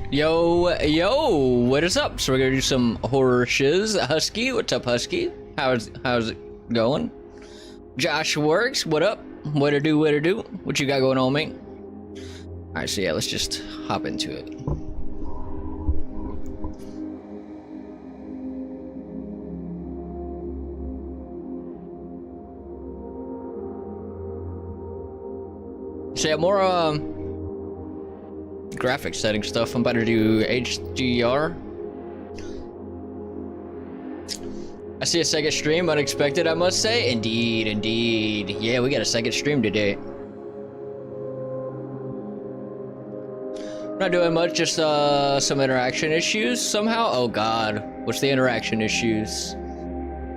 Yo, what is up? So we're gonna do some horror shiz. Husky, what's up, Husky? How's it going? Josh Works, what up? What to do? What you got going on, mate? Alright, so yeah, let's just hop into it. So yeah, more graphics setting stuff. I'm about to do HDR. I see a second stream, unexpected, I must say. Indeed. Yeah, we got a second stream today. Not doing much, just some interaction issues somehow. Oh god, what's the interaction issues?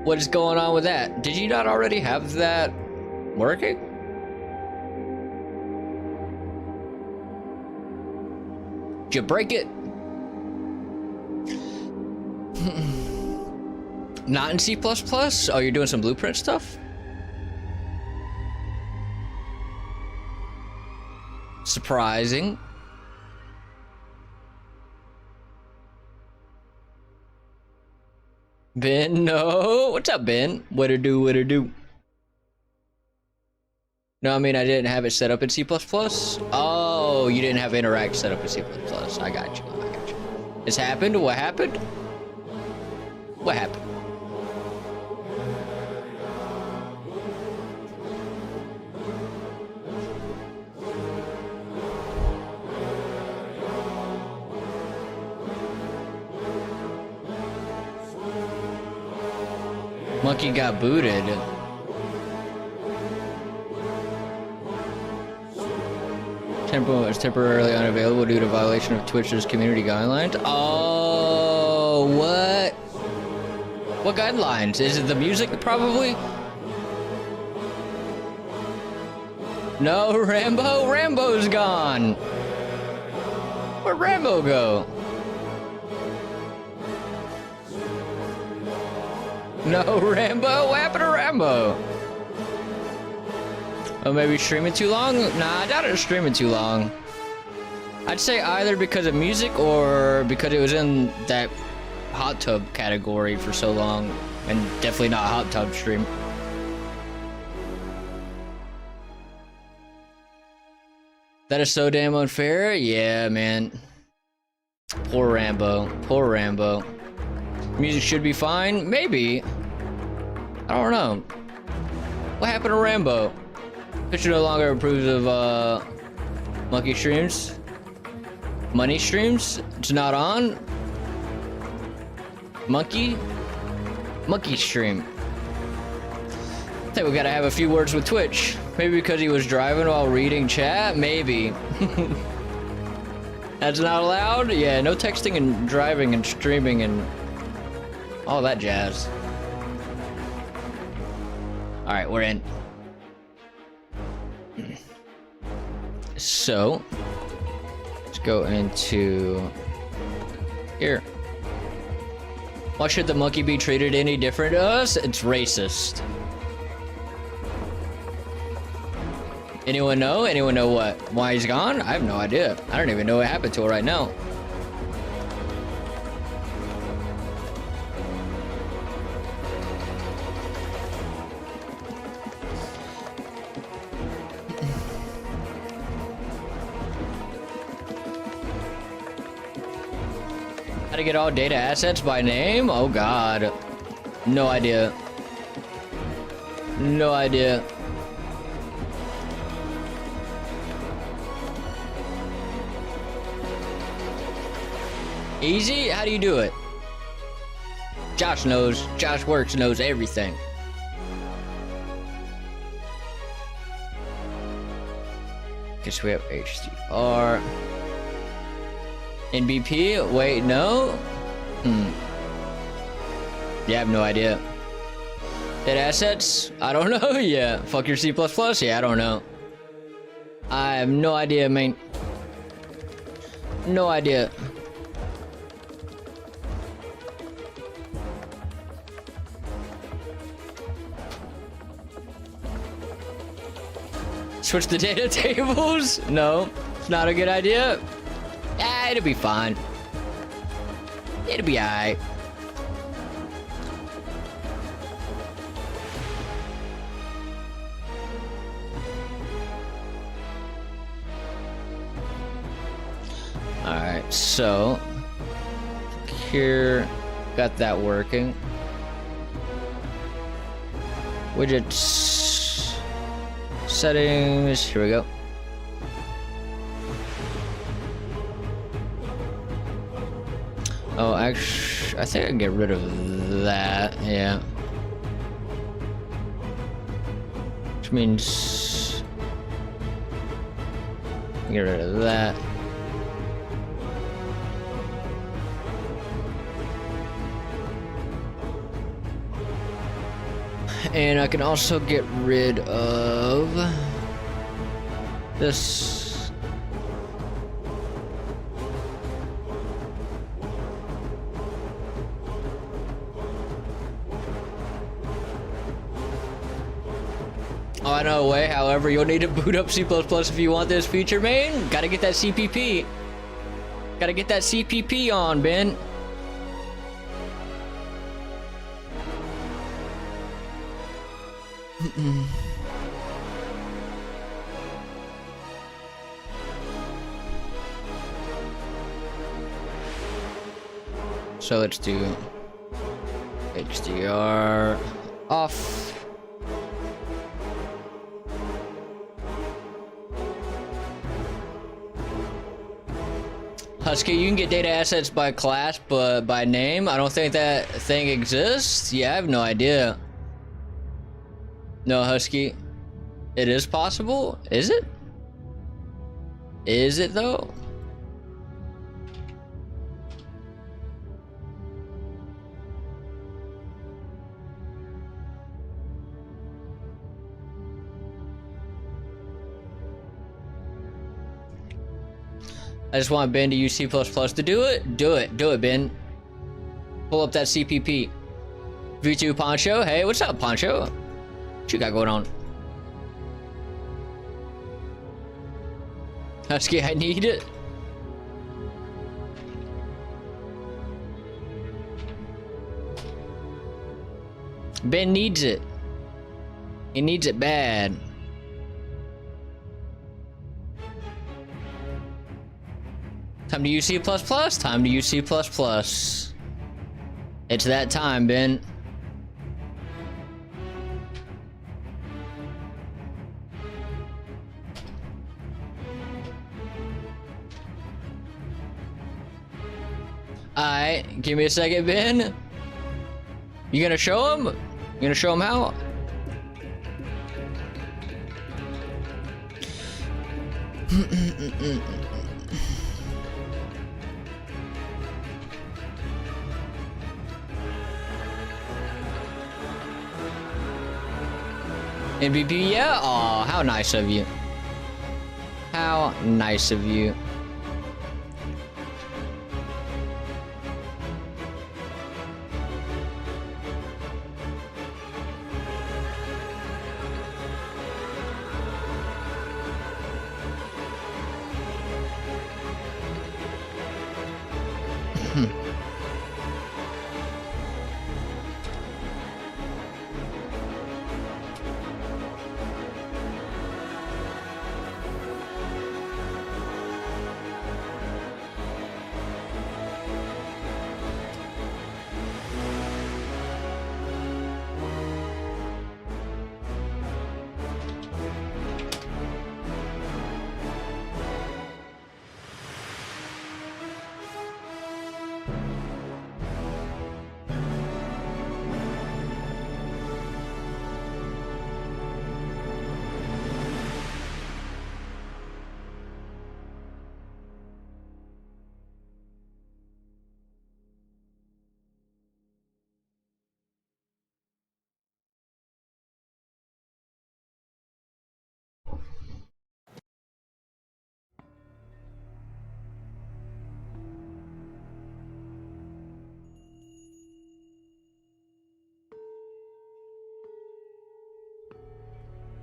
What is going on with that? Did you not already have that working? Did you break it? Not in C++? Oh, you're doing some Blueprint stuff? Surprising. Ben, no. What's up, Ben? What to do? No, I mean, I didn't have it set up in C++. Oh, you didn't have Interact set up in C++. I got you. This happened? What happened? What happened? Monkey got booted. Tempo is temporarily unavailable due to violation of Twitch's community guidelines. Oh, what? What guidelines? Is it the music, probably? No, Rambo? Rambo's gone. Where'd Rambo go? No, Rambo? What happened to Rambo? Oh, maybe streaming too long? Nah, I doubt it was streaming too long. I'd say either because of music or because it was in that hot tub category for so long, and definitely not hot tub stream. That is so damn unfair. Yeah, man. Poor Rambo. Music should be fine. Maybe. I don't know. What happened to Rambo? Twitch no longer approves of monkey streams. Money streams? It's not on. Monkey stream. I think we gotta have a few words with Twitch. Maybe because he was driving while reading chat? Maybe. That's not allowed? Yeah, no texting and driving and streaming and all that jazz. Alright, we're in. So, let's go into here. Why should the monkey be treated any different to us? It's racist. Anyone know? Anyone know what? Why he's gone? I have no idea. I don't even know what happened to her right now. How to get all data assets by name? Oh god. No idea. No idea. Easy? How do you do it? Josh knows. Josh Works knows everything. Okay, so we have HDR. NBP? Wait, no? Yeah, I have no idea. Data assets? I don't know. Yeah. Fuck your C++? Yeah, I don't know. I have no idea, man. No idea. Switch the data tables? No, it's not a good idea. It'll be fine. It'll be alright. Alright, so here, got that working. Widgets, settings, here we go. Oh, actually, I think I can get rid of that, yeah. Which means, get rid of that. And I can also get rid of this. Oh, I know a way. However, you'll need to boot up C++ if you want this feature, man. Gotta get that CPP. Gotta get that CPP on, Ben. So let's do HDR off. Husky, you can get data assets by class, but by name, I don't think that thing exists. Yeah, I have no idea. No, Husky. It is possible? Is it? Is it though? I just want Ben to use C++ to do it. Do it. Do it, Ben. Pull up that CPP. V2 Poncho. Hey, what's up, Poncho? What you got going on? Husky, I need it. Ben needs it. He needs it bad. Time to use C++. Time to use C++. It's that time, Ben. Alright, give me a second, Ben. You gonna show him? You gonna show him how? MVP, yeah? Aw, how nice of you. How nice of you.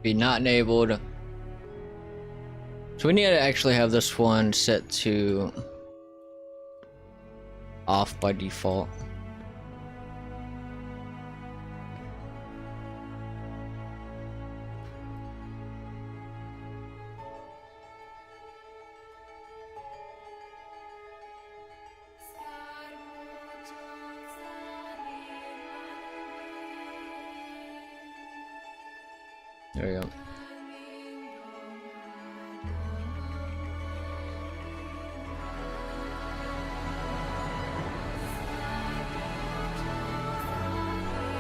Be not enabled. So we need to actually have this one set to off by default. There we go.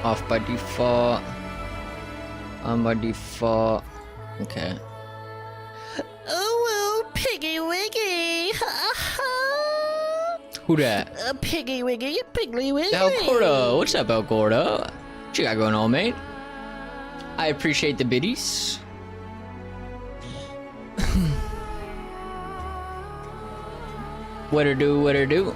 Off by default. On by default. Okay. Oh, well, Piggy Wiggy. Who that? Piggy Wiggy, Piggly Wiggy. El Gordo. What's up, El Gordo? What you got going on, mate? I appreciate the biddies. What to do, what to do?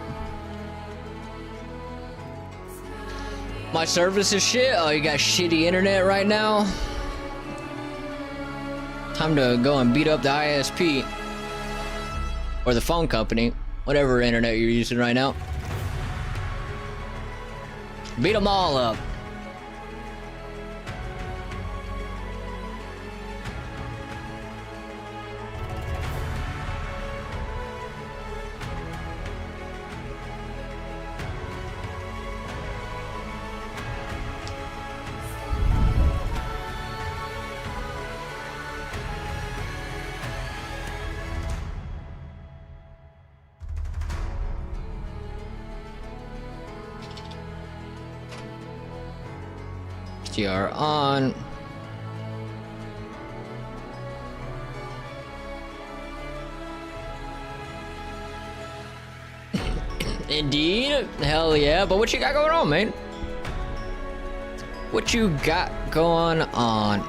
My service is shit. Oh, you got shitty internet right now? Time to go and beat up the ISP. Or the phone company. Whatever internet you're using right now. Beat them all up. GR on. Indeed. Hell yeah. But what you got going on, man? What you got going on?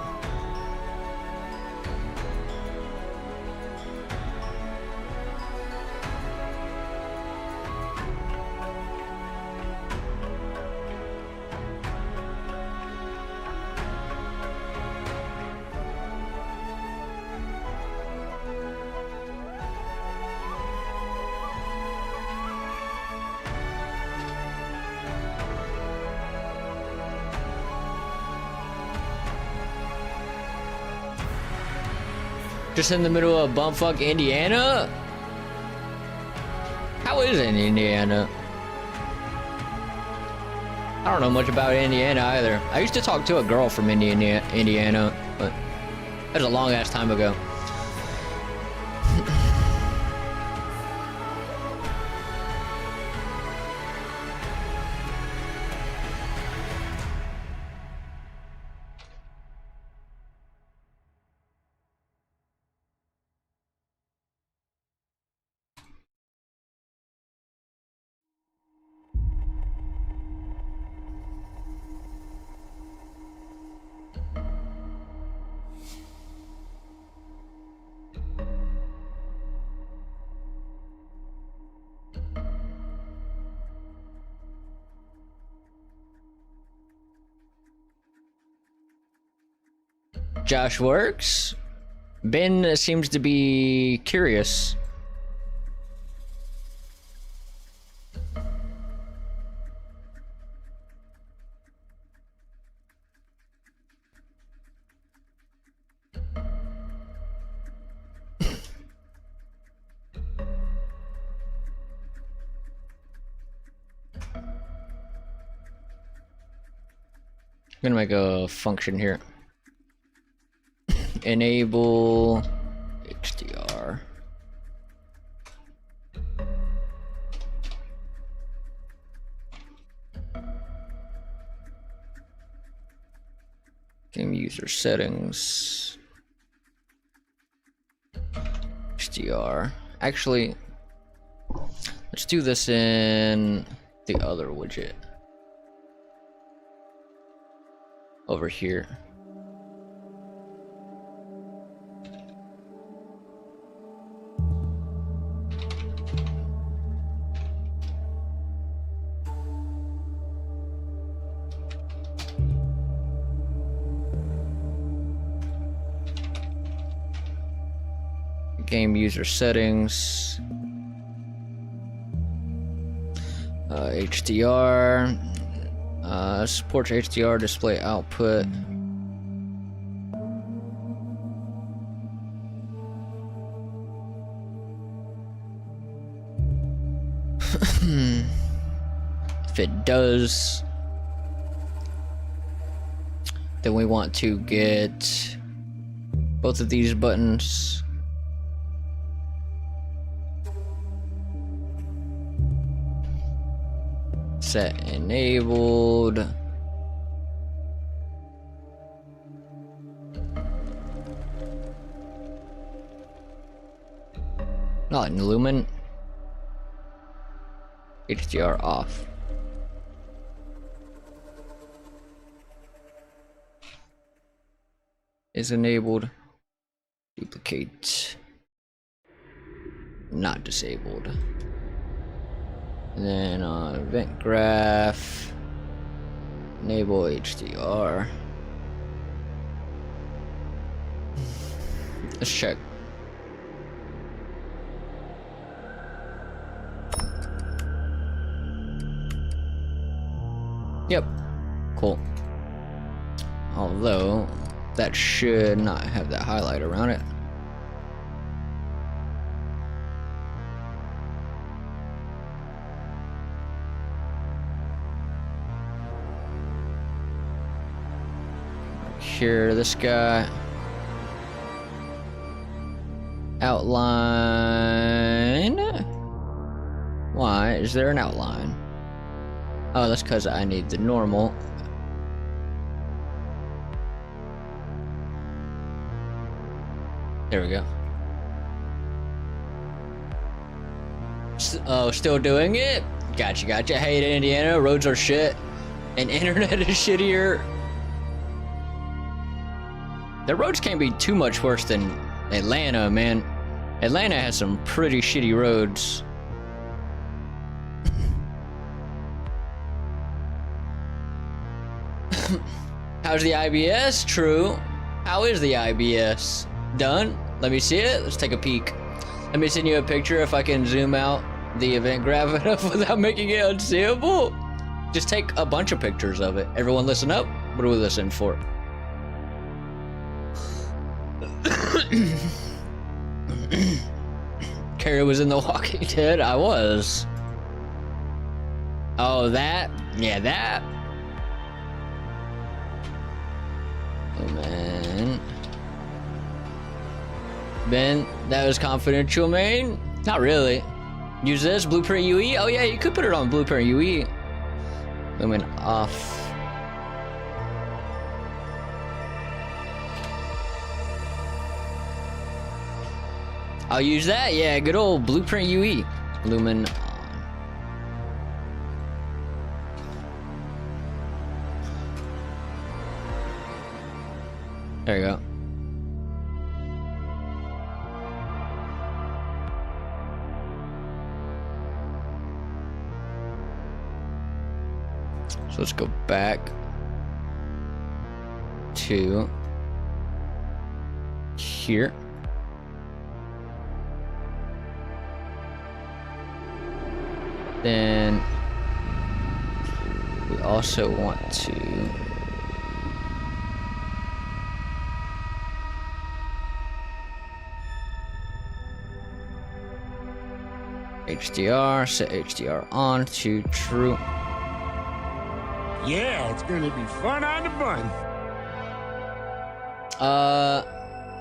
Just in the middle of bumfuck Indiana? How is it in Indiana? I don't know much about Indiana either. I used to talk to a girl from Indiana, but that was a long ass time ago. Josh works. Ben seems to be curious. I'm gonna make a function here. Enable HDR. Game user settings. HDR. Actually, let's do this in the other widget. Over here. Game user settings. HDR. Supports HDR display output. If it does, then we want to get both of these buttons. Set enabled. Not in Lumen. HDR off. Is enabled. Duplicate. Not disabled. And then event graph. Enable HDR. Let's check. Yep. Cool. Although that should not have that highlight around it. Here, this guy. Outline. Why is there an outline? Oh, that's because I need the normal. There we go. Oh, still doing it? Gotcha, gotcha. Hey, Indiana, roads are shit, and internet is shittier. The roads can't be too much worse than Atlanta, man. Atlanta has some pretty shitty roads. How's the IBS? True. How is the IBS? Done? Let me see it. Let's take a peek. Let me send you a picture if I can zoom out the event graph enough without making it unseeable. Just take a bunch of pictures of it. Everyone listen up. What are we listening for? Carrie was in The Walking Dead. I was. Oh, that? Yeah, that. Oh, man. Ben, that was confidential, man. Not really. Use this, Blueprint UE? Oh, yeah, you could put it on Blueprint UE. Lumen off. I'll use that. Yeah, good old Blueprint UE. Lumen on. There you go. So let's go back to here. Then we also want to HDR, set HDR on to true. Yeah, it's gonna be fun on the bun.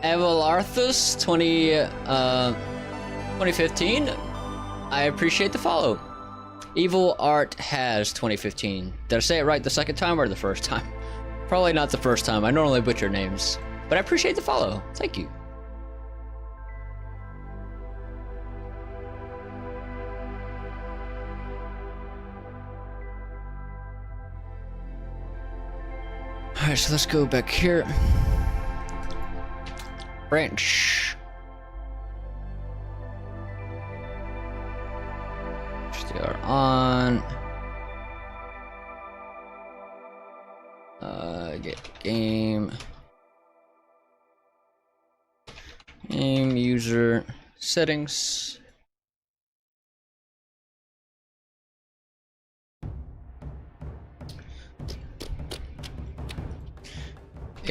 Evalarthus 2015. I appreciate the follow. Evil Art has 2015. Did I say it right the second time or the first time? Probably not the first time. I normally butcher names, but I appreciate the follow. Thank you. All right, so let's go back here. Branch. HDR on. Get game. Game user settings.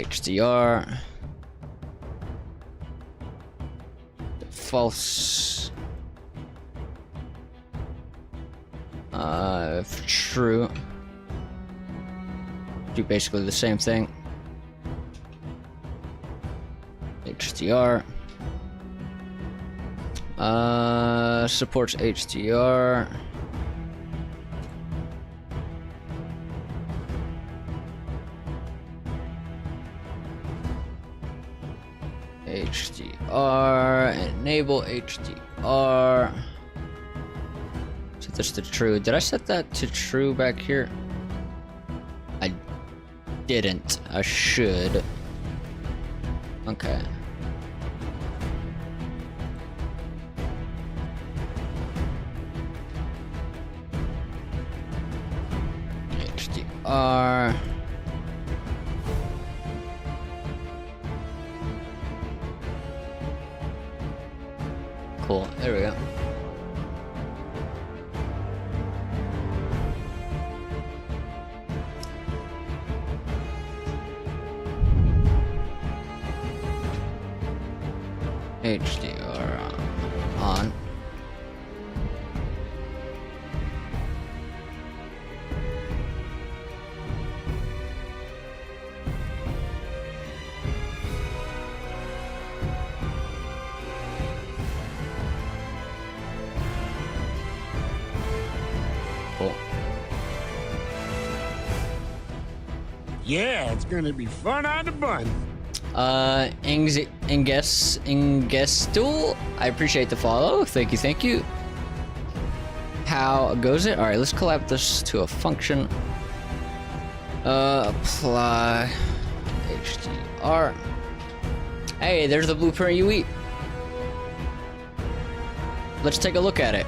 HDR. False. True. Do basically the same thing. HDR. Supports HDR. HDR, enable HDR. Set this to true. Did I set that to true back here? I didn't. I should. Okay. HDR. Cool. There we go. HDR on. Cool. Yeah, it's gonna be fun on the bun. Ingestool, I appreciate the follow. Thank you, thank you. How goes it? All right, let's collab this to a function. Apply HDR. Hey, there's the blueprint you eat. Let's take a look at it.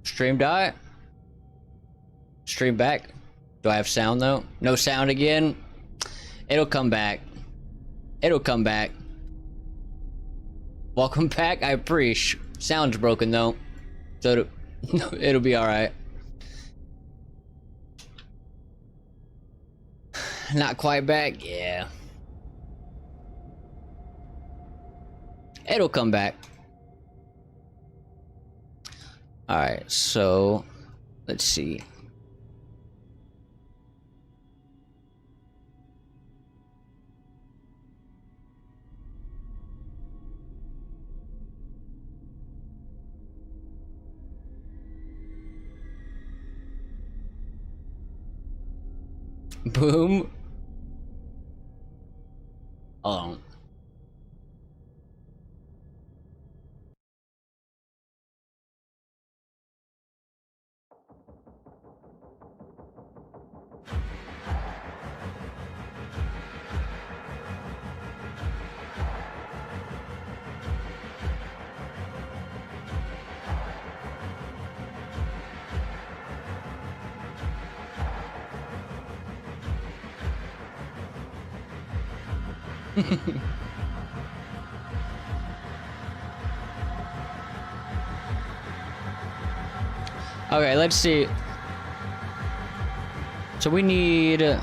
Stream die. Stream back. Do I have sound though? No sound again. It'll come back. It'll come back. Welcome back. I appreciate. Sound's broken though, so it'll be all right. Not quite back. Yeah. It'll come back. All right, so let's see. Boom. Oh. Okay, let's see. So we need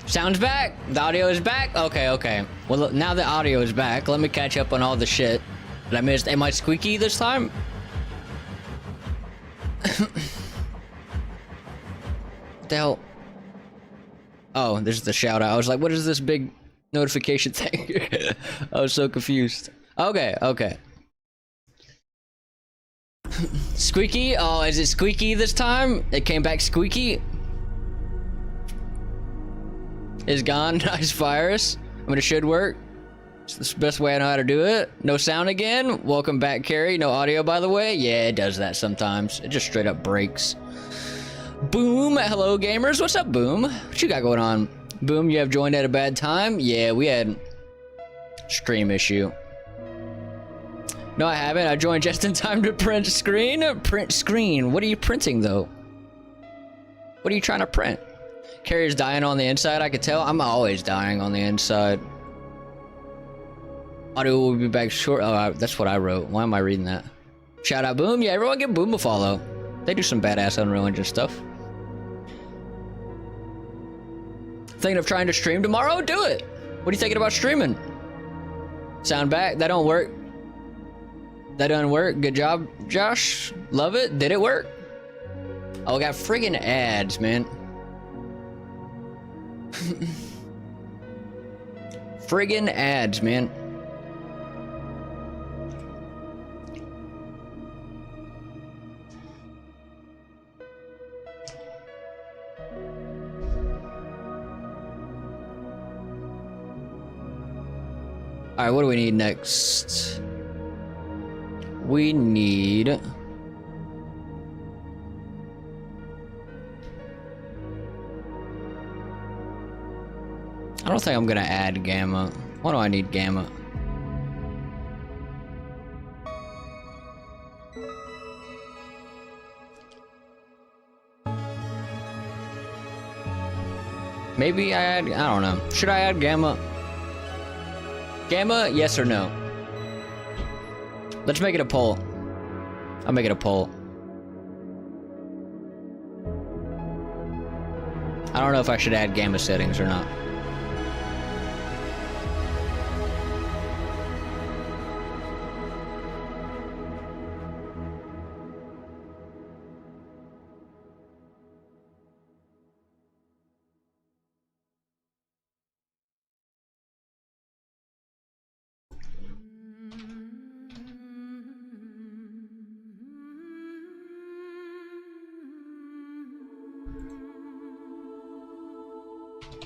sound's back. The audio is back. Okay, okay. Well, now the audio is back. Let me catch up on all the shit that I missed. Am I squeaky this time? What the hell? Oh, this is the shout out. I was like, what is this big notification thing? I was so confused. Okay, okay. Squeaky? Oh, is it squeaky this time? It came back squeaky? Is gone. Nice virus. I mean, it should work. It's the best way I know how to do it. No sound again. Welcome back, Carrie. No audio, by the way. Yeah, it does that sometimes. It just straight up breaks. Boom. Hello, gamers. What's up, Boom? What you got going on? Boom, you have joined at a bad time? Yeah, we had stream issue. No, I haven't. I joined just in time to print screen. Print screen. What are you printing, though? What are you trying to print? Carrier's dying on the inside, I could tell. I'm always dying on the inside. Audio will be back short. Oh, that's what I wrote. Why am I reading that? Shout out Boom. Yeah, everyone give Boom a follow. They do some badass Unreal Engine stuff. Thinking of trying to stream tomorrow? Do it. What are you thinking about streaming? Sound back? That don't work. That doesn't work. Good job, Josh. Love it. Did it work? Oh, we got friggin' ads, man. Friggin' ads, man. All right, what do we need next? We need... I don't think I'm gonna add gamma. Why do I need gamma? Maybe I add, I don't know. Should I add gamma? Gamma, yes or no? Let's make it a poll. I'll make it a poll. I don't know if I should add gamma settings or not.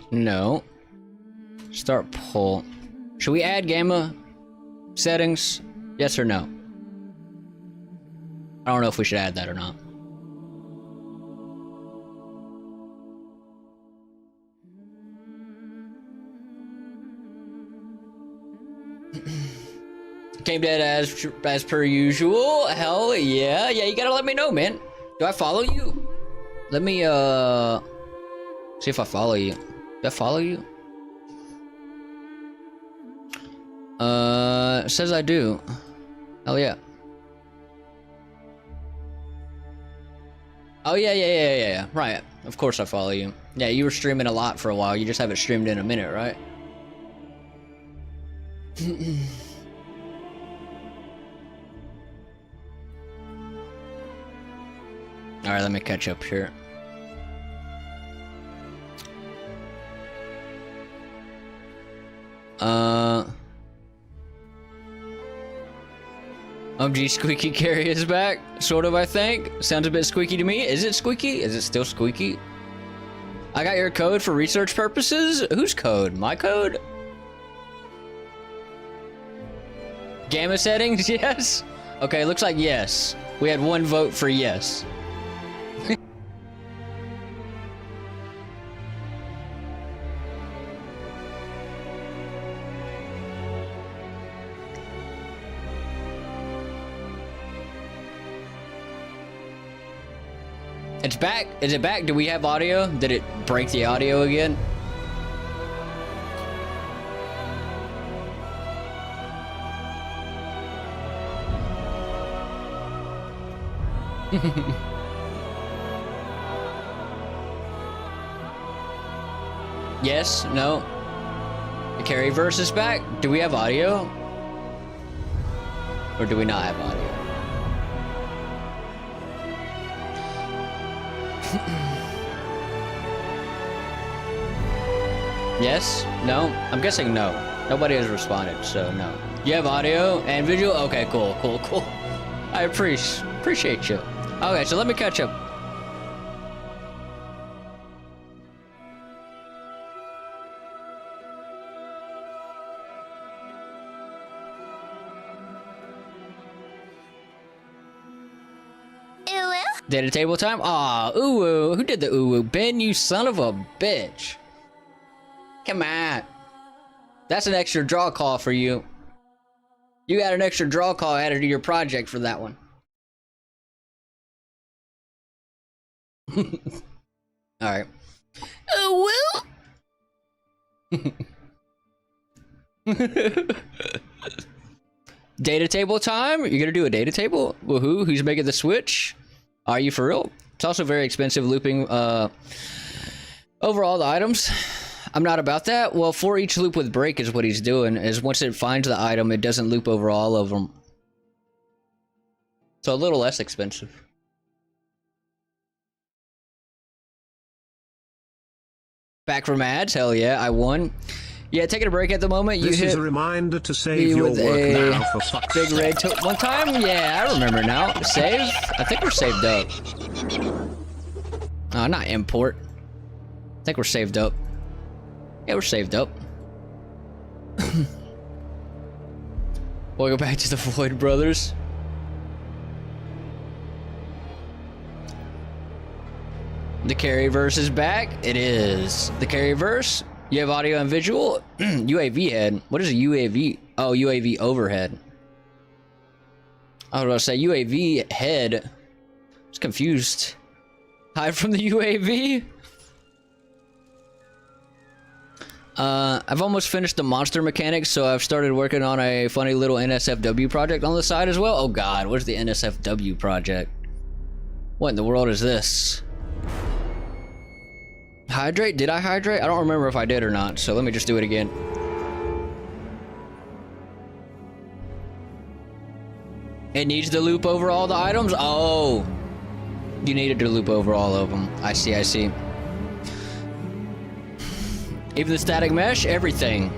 No. Start poll. Should we add gamma settings? Yes or no? I don't know if we should add that or not. Came dead as per usual. Hell yeah. Yeah, you gotta let me know, man. Do I follow you? Let me see if I follow you. Do I follow you? It says I do. Hell yeah. Oh yeah. Right. Of course I follow you. Yeah, you were streaming a lot for a while. You just haven't streamed in a minute, right? Alright, let me catch up here. G Squeaky Carry is back. Sort of, I think. Sounds a bit squeaky to me. Is it squeaky? Is it still squeaky? I got your code for research purposes? Whose code? My code? Gamma settings? Yes? Okay, looks like yes. We had one vote for yes. It's back. Is it back? Do we have audio? Did it break the audio again? Yes? No? The Carryverse is back? Do we have audio? Or do we not have audio? Yes? No? I'm guessing no. Nobody has responded, so no. You have audio and visual? Okay, cool. I appreciate you. Okay, so let me catch up. Data table time? Aw, ooh, who did the ooh? Ben, you son of a bitch. Come on. That's an extra draw call for you. You got an extra draw call added to your project for that one. Alright. Oh, well. Data table time? You're gonna do a data table? Woohoo, who's making the switch? Are you for real? It's also very expensive looping over all the items. I'm not about that. Well, for each loop with break is what he's doing, is once it finds the item, it doesn't loop over all of them. So a little less expensive. Back from ads? Hell yeah, I won. Yeah, taking a break at the moment. You This hit is a reminder to me save your with work a now for fuck's big sake. red one time? Yeah, I remember now. Save? I think we're saved up. Not import. I think we're saved up. Yeah, we're saved up. We'll go back to the Floyd brothers. The Carryverse is back. It is. The Carryverse. You have audio and visual. UAV head. What is a UAV? Oh, UAV overhead. I was about to say UAV head. I was confused. Hide from the UAV. I've almost finished the monster mechanics, so I've started working on a funny little NSFW project on the side as well. Oh god, what's the NSFW project? What in the world is this? Hydrate? Did I hydrate? I don't remember if I did or not, so let me just do it again. It needs to loop over all the items? Oh! You needed to loop over all of them. I see, I see. Even the static mesh? Everything.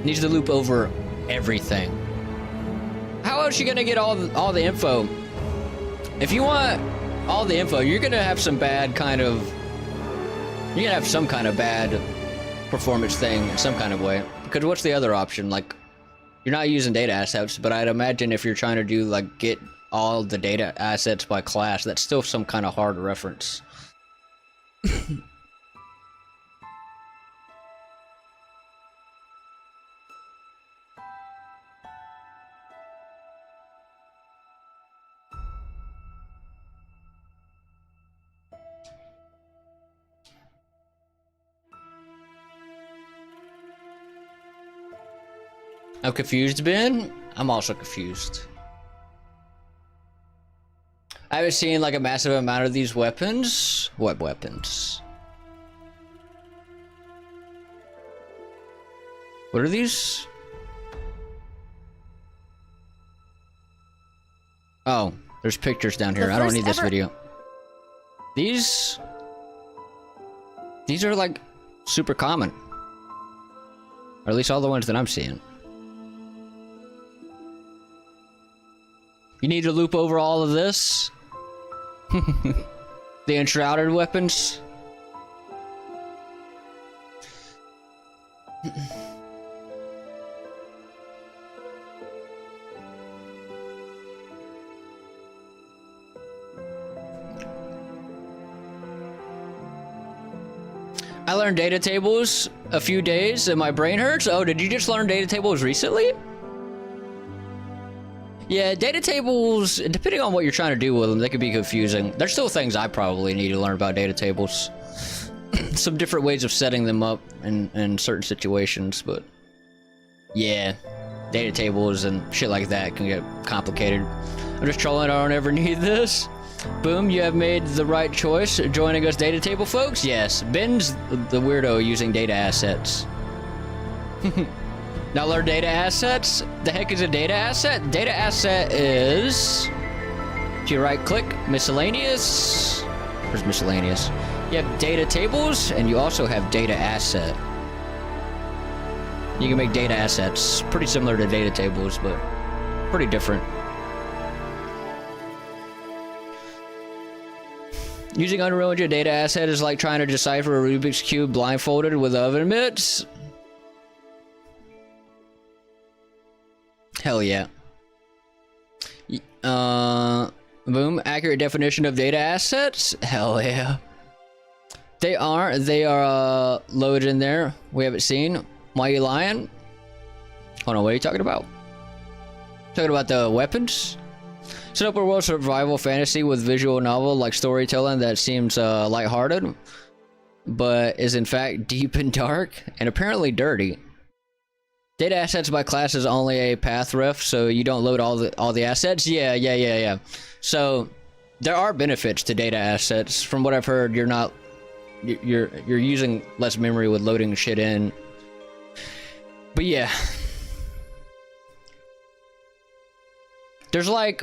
Needs to loop over everything. How else are you gonna get all the info? If you want all the info, you're gonna have some bad kind of... You're gonna have some kind of bad performance thing in some kind of way. Because what's the other option? Like, you're not using data assets, but I'd imagine if you're trying to do, like, get all the data assets by class, that's still some kind of hard reference. I'm confused, Ben. I'm also confused. I haven't seen like a massive amount of these weapons. What weapons? What are these? Oh, there's pictures down here. I don't need this video. These are like super common. Or at least all the ones that I'm seeing. You need to loop over all of this? The enshrouded weapons? I learned data tables a few days and my brain hurts. Oh, did you just learn data tables recently? Yeah, data tables, depending on what you're trying to do with them, they can be confusing. There's still things I probably need to learn about data tables. Some different ways of setting them up in certain situations, but yeah, data tables and shit like that can get complicated. I'm just trolling, I don't ever need this. Boom, you have made the right choice joining us data table folks. Yes, Ben's the weirdo using data assets. Now learn data assets? The heck is a data asset? Data asset is... If you right click, miscellaneous. Where's miscellaneous? You have data tables and you also have data asset. You can make data assets. Pretty similar to data tables, but pretty different. Using Unreal Engine data asset is like trying to decipher a Rubik's Cube blindfolded with oven mitts. Hell yeah. Boom. Accurate definition of data assets? Hell yeah. They are loaded in there. We haven't seen. Why you lying? Hold on, what are you talking about? Talking about the weapons? Set up a world survival fantasy with visual novel like storytelling that seems lighthearted, but is in fact deep and dark and apparently dirty. Data assets by class is only a path ref, so you don't load all the assets. Yeah. So there are benefits to data assets. From what I've heard, you're using less memory with loading shit in. But yeah, there's like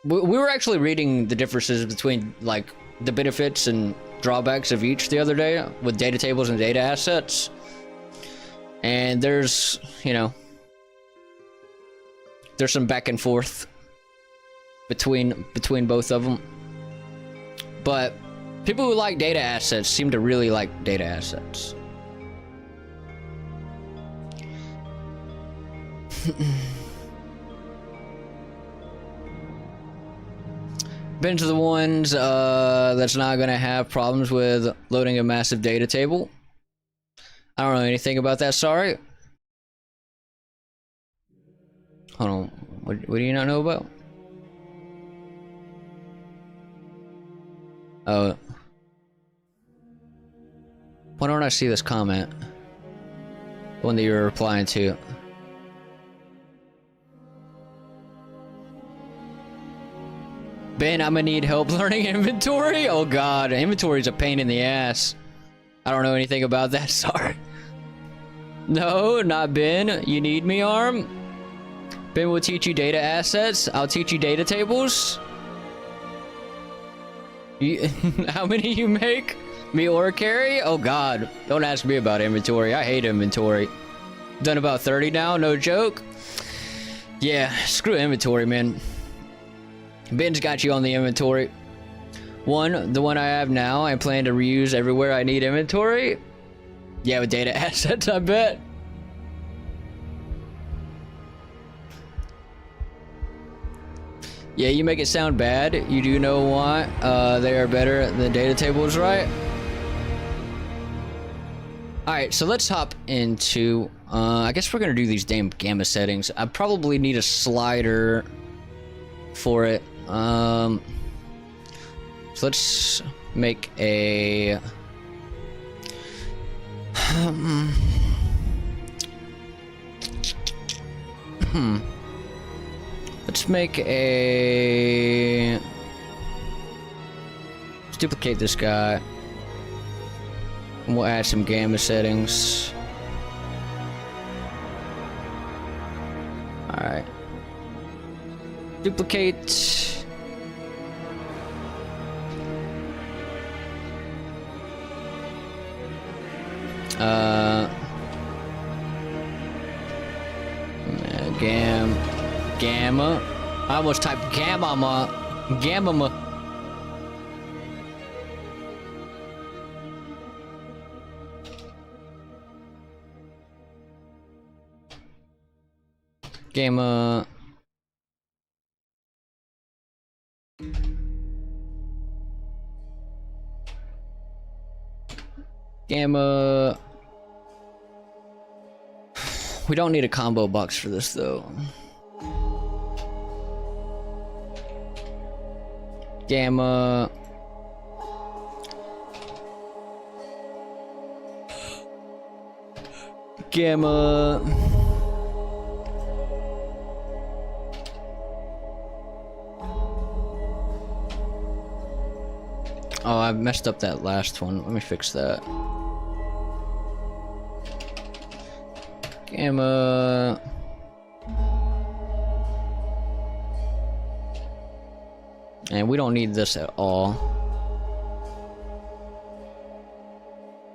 we were actually reading the differences between like the benefits and drawbacks of each the other day with data tables and data assets. And there's, you know, there's some back and forth between both of them. But people who like data assets seem to really like data assets. Been to the ones that's not gonna have problems with loading a massive data table. I don't know anything about that, sorry. Hold on, what do you not know about? Oh. Why don't I see this comment? The one that you were replying to. Ben, I'm gonna need help learning inventory? Oh god, inventory's a pain in the ass. I don't know anything about that, sorry. No, not Ben. You need me, Arm? Ben will teach you data assets. I'll teach you data tables. How many you make? Me or carry? Oh god, don't ask me about inventory. I hate inventory. Done about 30 now, no joke. Yeah, screw inventory, man. Ben's got you on the inventory. The one I have now, I plan to reuse everywhere I need inventory. Yeah, with data assets, I bet. Yeah, you make it sound bad. You do know why they are better than data tables, right? Alright, so let's hop into... I guess we're gonna do these damn gamma settings. I probably need a slider for it. So let's make a... Let's make a... Let's duplicate this guy. And we'll add some gamma settings. Alright. Duplicate. Gamma. I almost typed gamma. Gamma. Gamma. Gamma. We don't need a combo box for this though. Gamma. Gamma. Oh, I messed up that last one. Let me fix that. Gamma. And we don't need this at all.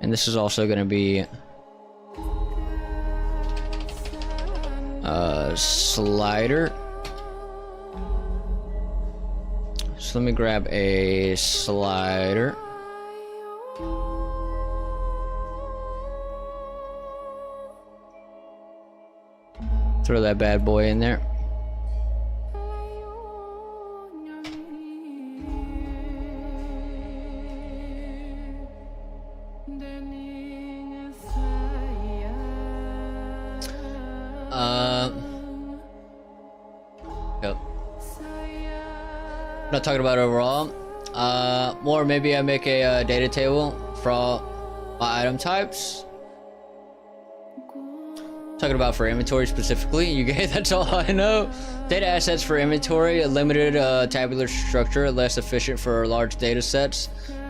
And this is also going to be a slider. So let me grab a slider. Throw that bad boy in there. not talking about overall. More maybe I make a data table for all my item types. Talking about for inventory specifically. You get that's all I know. Data assets for inventory, a limited tabular structure, less efficient for large data sets.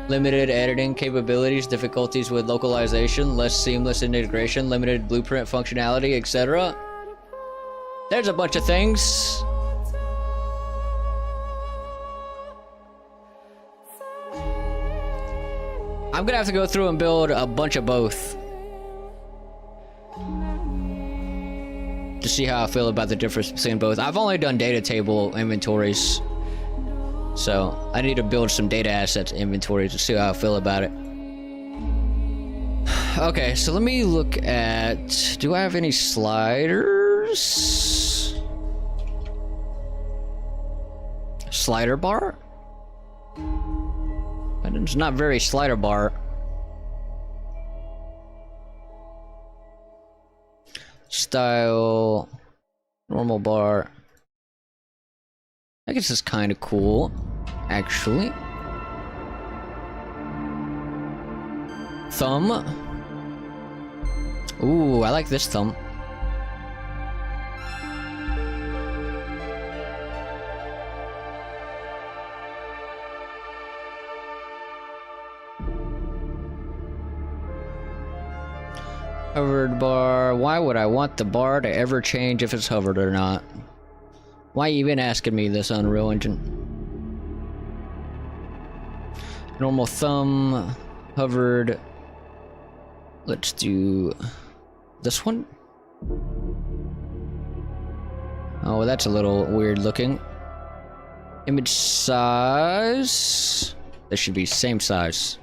Limited editing capabilities, difficulties with localization, less seamless integration, limited blueprint functionality, etc. There's a bunch of things. I'm gonna have to go through and build a bunch of both to see how I feel about the difference between both. I've only done data table inventories, so I need to build some data assets inventories to see how I feel about it. Okay, so let me look at, do I have any sliders? Slider bar? It's not very slider bar. Style, normal bar. I guess it's kind of cool, actually. Thumb. Ooh, I like this thumb. Hovered bar. Why would I want the bar to ever change if it's hovered or not? Why even asking me this, Unreal Engine? Normal thumb, hovered. Let's do this one. Oh, that's a little weird looking. Image size. This should be same size.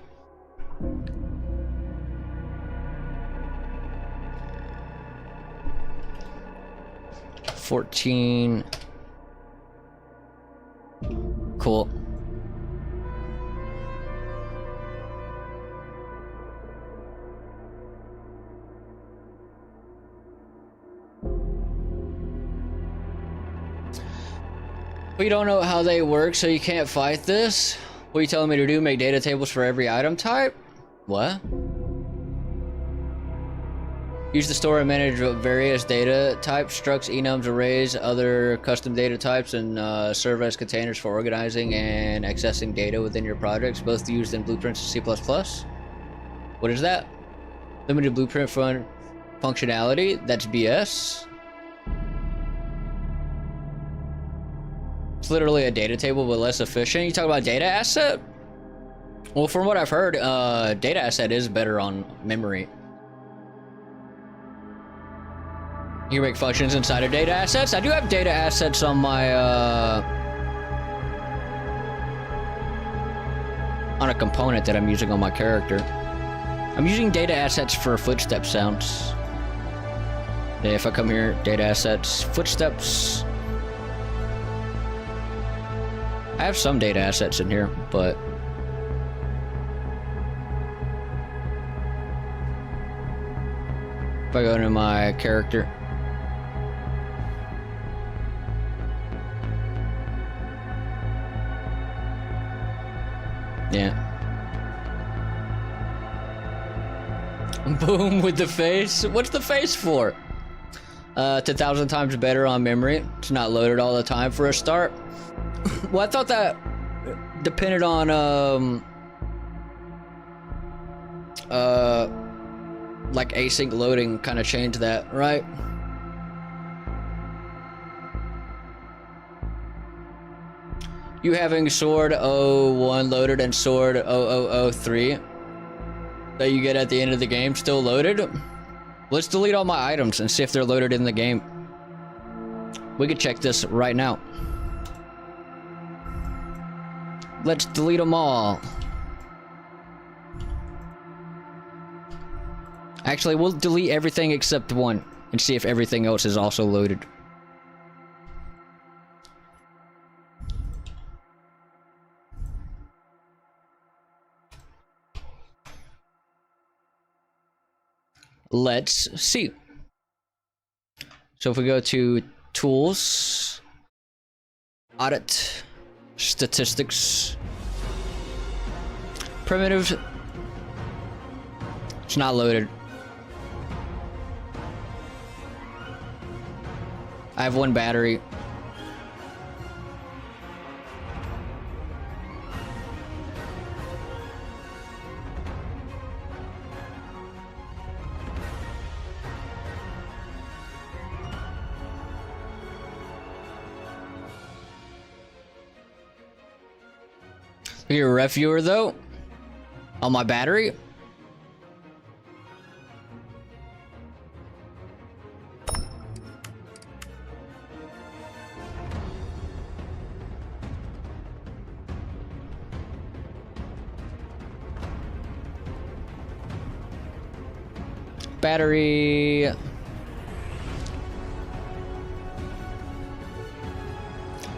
$14. Cool. We don't know how they work, so you can't fight this. What are you telling me to do? Make data tables for every item type? What? Use the store and manage various data types, structs, enums, arrays, other custom data types, and serve as containers for organizing and accessing data within your projects, both used in Blueprints and C++. What is that? Limited blueprint functionality? That's BS. It's literally a data table but less efficient. You talk about data asset? Well, from what I've heard, data asset is better on memory. You make functions inside of data assets. I do have data assets on my on a component that I'm using on my character. I'm using data assets for footstep sounds. Yeah, if I come here, data assets, footsteps. I have some data assets in here, but if I go into my character, yeah. Boom with the face. What's the face for? It's 1,000 times better on memory. It's not loaded all the time for a start. Well, I thought that depended on like async loading kind of changed that, right? You having Sword 01 loaded and Sword 0003 that you get at the end of the game still loaded? Let's delete all my items and see if they're loaded in the game. We could check this right now. Let's delete them all. Actually, we'll delete everything except one and see if everything else is also loaded. Let's see. So if we go to Tools, Audit, Statistics. Primitive. It's not loaded. I have 1 battery. Your ref viewer though, on my battery. Battery.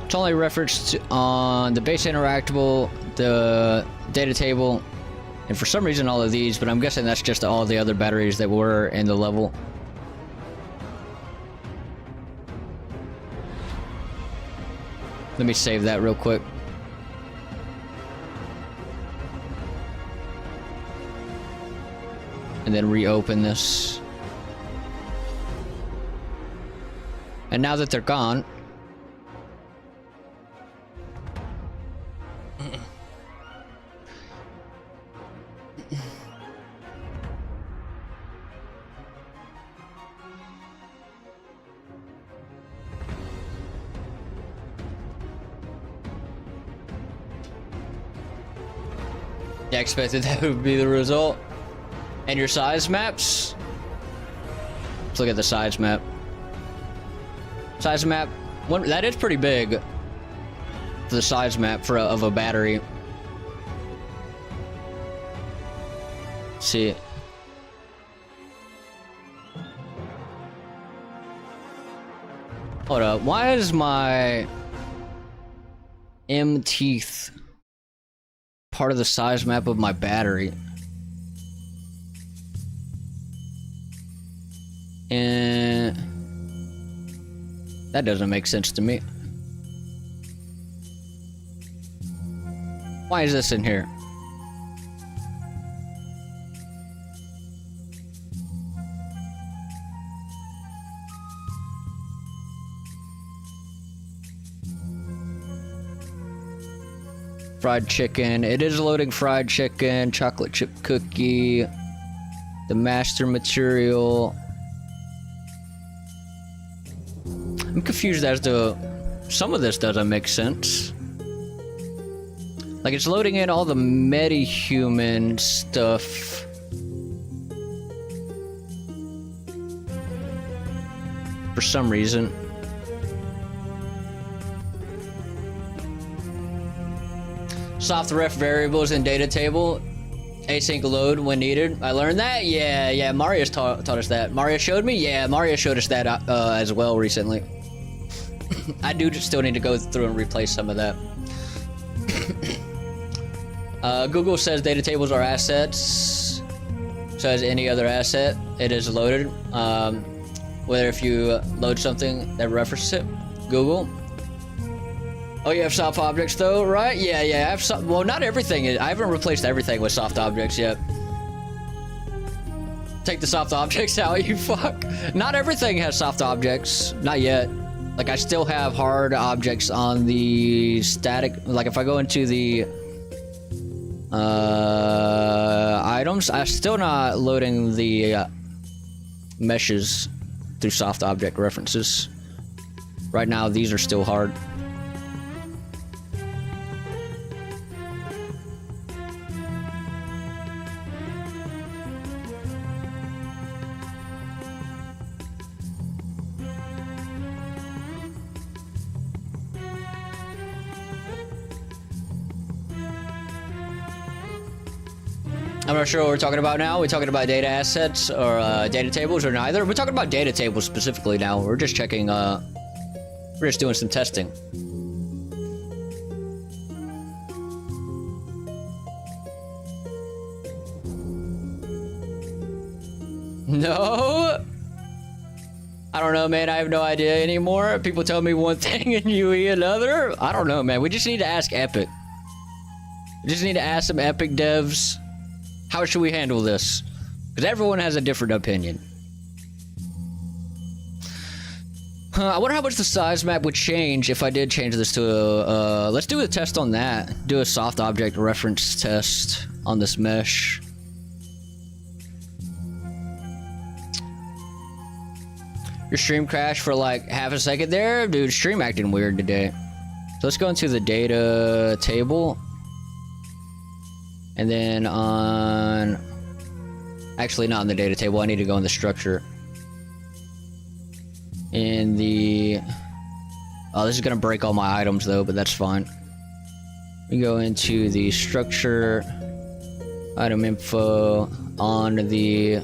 It's only referenced on the base interactable, the data table, and for some reason all of these, but I'm guessing that's just all the other batteries that were in the level. Let me save that real quick. And then reopen this. And now that they're gone, yeah, I expected that would be the result. And your size maps? Let's look at the size map. Size map, that is pretty big. For the size map of a battery. Let's see. Hold up, why is my M teeth part of the size map of my battery? And that doesn't make sense to me. Why is this in here? Fried chicken. It is loading fried chicken, chocolate chip cookie, the master material. I'm confused as to some of this doesn't make sense. Like it's loading in all the metahuman stuff. For some reason. Soft ref variables in data table. Async load when needed. I learned that? Yeah, Marius taught us that. Marius showed me? Yeah, Marius showed us that as well recently. I do still need to go through and replace some of that. Google says data tables are assets. So as any other asset, it is loaded. Whether if you load something that references it, Google. Oh, you have soft objects though, right? Yeah, I have some. Well, not everything. I haven't replaced everything with soft objects yet. Take the soft objects out, you fuck. Not everything has soft objects. Not yet. Like, I still have hard objects on the static. Like, if I go into the items, I'm still not loading the meshes through soft object references. Right now, these are still hard. I'm not sure what we're talking about now. We're talking about data assets or data tables or neither. We're talking about data tables specifically now. We're just checking, we're just doing some testing. No. I don't know, man. I have no idea anymore. People tell me one thing and UE another. I don't know, man. We just need to ask Epic. We just need to ask some Epic devs. How should we handle this? Because everyone has a different opinion. I wonder how much the size map would change if I did change this to a... let's do a test on that. Do a soft object reference test on this mesh. Your stream crashed for like half a second there? Dude, stream acting weird today. So let's go into the data table. And then on... Actually, not in the data table. I need to go in the structure. In the... Oh, this is going to break all my items though, but that's fine. We go into the structure. Item info on the...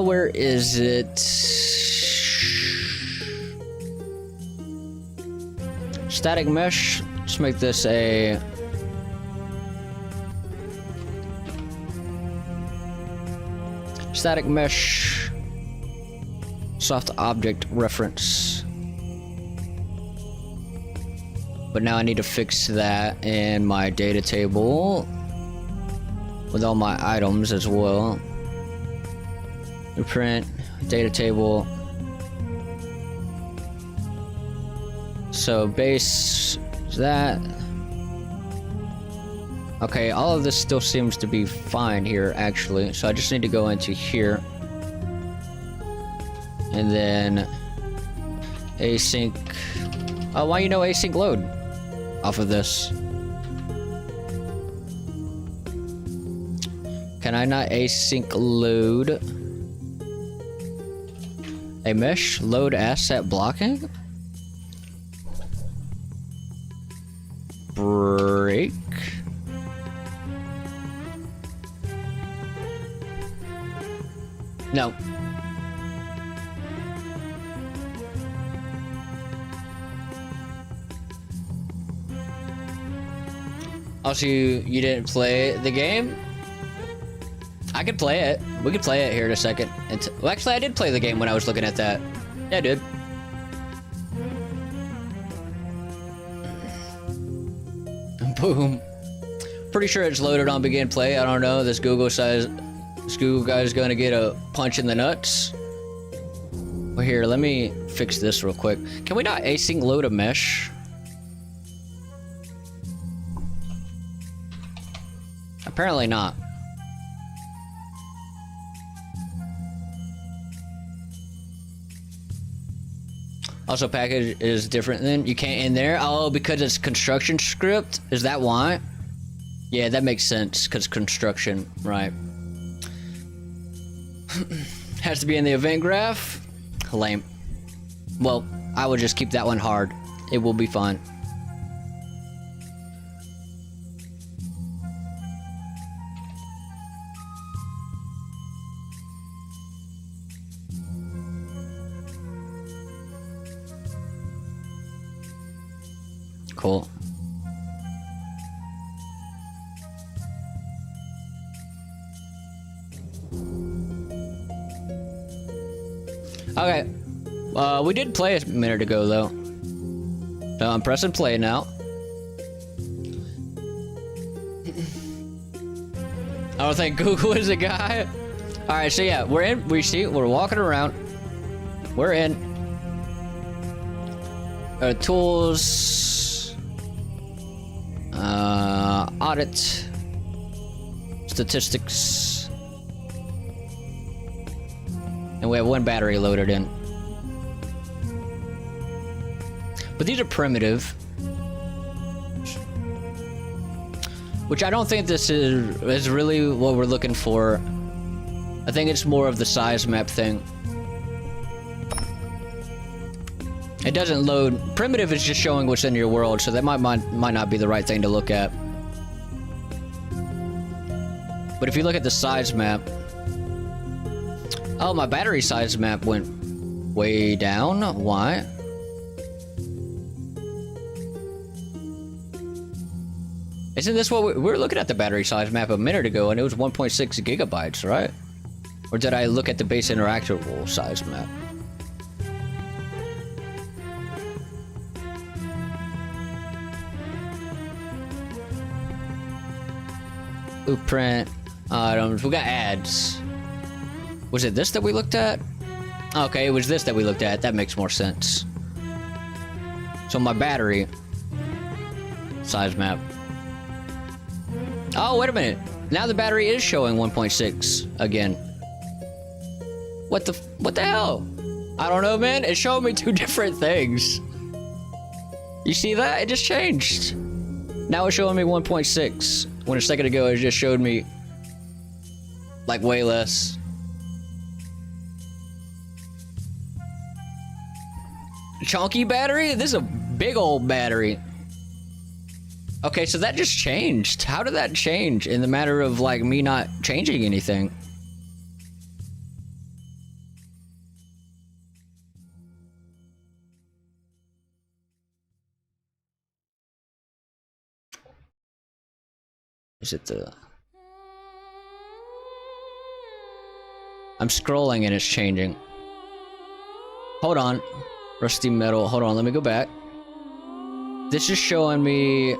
where is it? Static mesh. Just make this a... Static mesh. Soft object reference. But now I need to fix that in my data table. With all my items as well. Print data table. So base is that. Okay, all of this still seems to be fine here actually. So I just need to go into here. And then async. Oh, why you know async load off of this? Can I not async load a mesh load asset blocking? Break. No. Also, you didn't play the game? I could play it. We could play it here in a second. Well, actually, I did play the game when I was looking at that. Yeah, I did. Boom. Pretty sure it's loaded on begin play. I don't know. This Google guy's gonna get a punch in the nuts. Well, here, let me fix this real quick. Can we not async load a mesh? Apparently not. Also, package is different than you can't in there. Oh, because it's construction script. Is that why? Yeah, that makes sense. Because construction, right? Has to be in the event graph. Lame. Well, I would just keep that one hard. It will be fine. Cool. Okay. We did play a minute ago, though. So I'm pressing play now. I don't think Google is a guy. Alright, so yeah, we're in. We're walking around. We're in. Tools. Audit. Statistics. And we have one battery loaded in. But these are primitive. Which I don't think this is really what we're looking for. I think it's more of the size map thing. It doesn't load. Primitive is just showing what's in your world, so that might not be the right thing to look at. But if you look at the size map... Oh, my battery size map went way down. Why? Isn't this what we were looking at the battery size map a minute ago, and it was 1.6 gigabytes, right? Or did I look at the base interactable size map? Blueprint items. We got ads. Was it this that we looked at? Okay, it was this that we looked at. That makes more sense. So my battery size map. Oh, wait a minute. Now the battery is showing 1.6 again. What the hell? I don't know, man. It showed me two different things. You see that? It just changed. Now it's showing me 1.6. When a second ago it just showed me like way less. Chunky battery? This is a big old battery. Okay, so that just changed. How did that change in the matter of like me not changing anything? Is it the... I'm scrolling and it's changing. Hold on. Rusty metal. Hold on, let me go back. This is showing me...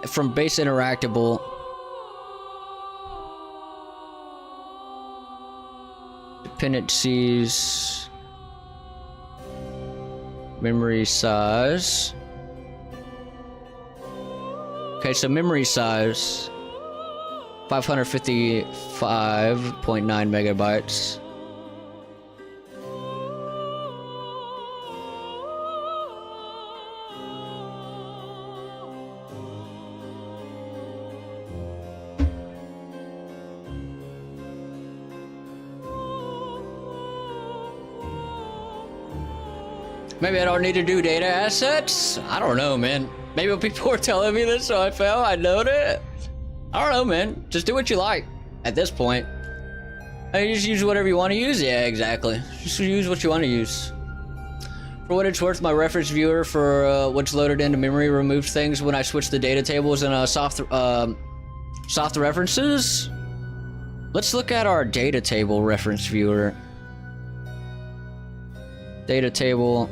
from base interactable. Dependencies. Memory size. Okay, so memory size 555.9 megabytes. Maybe I don't need to do data assets? I don't know, man. Maybe people were telling me this, so I fell. I know it. I don't know, man. Just do what you like at this point. You just use whatever you want to use. Yeah, exactly. Just use what you want to use. For what it's worth, my reference viewer for what's loaded into memory removes things when I switch the data tables and soft references. Let's look at our data table reference viewer. Data table.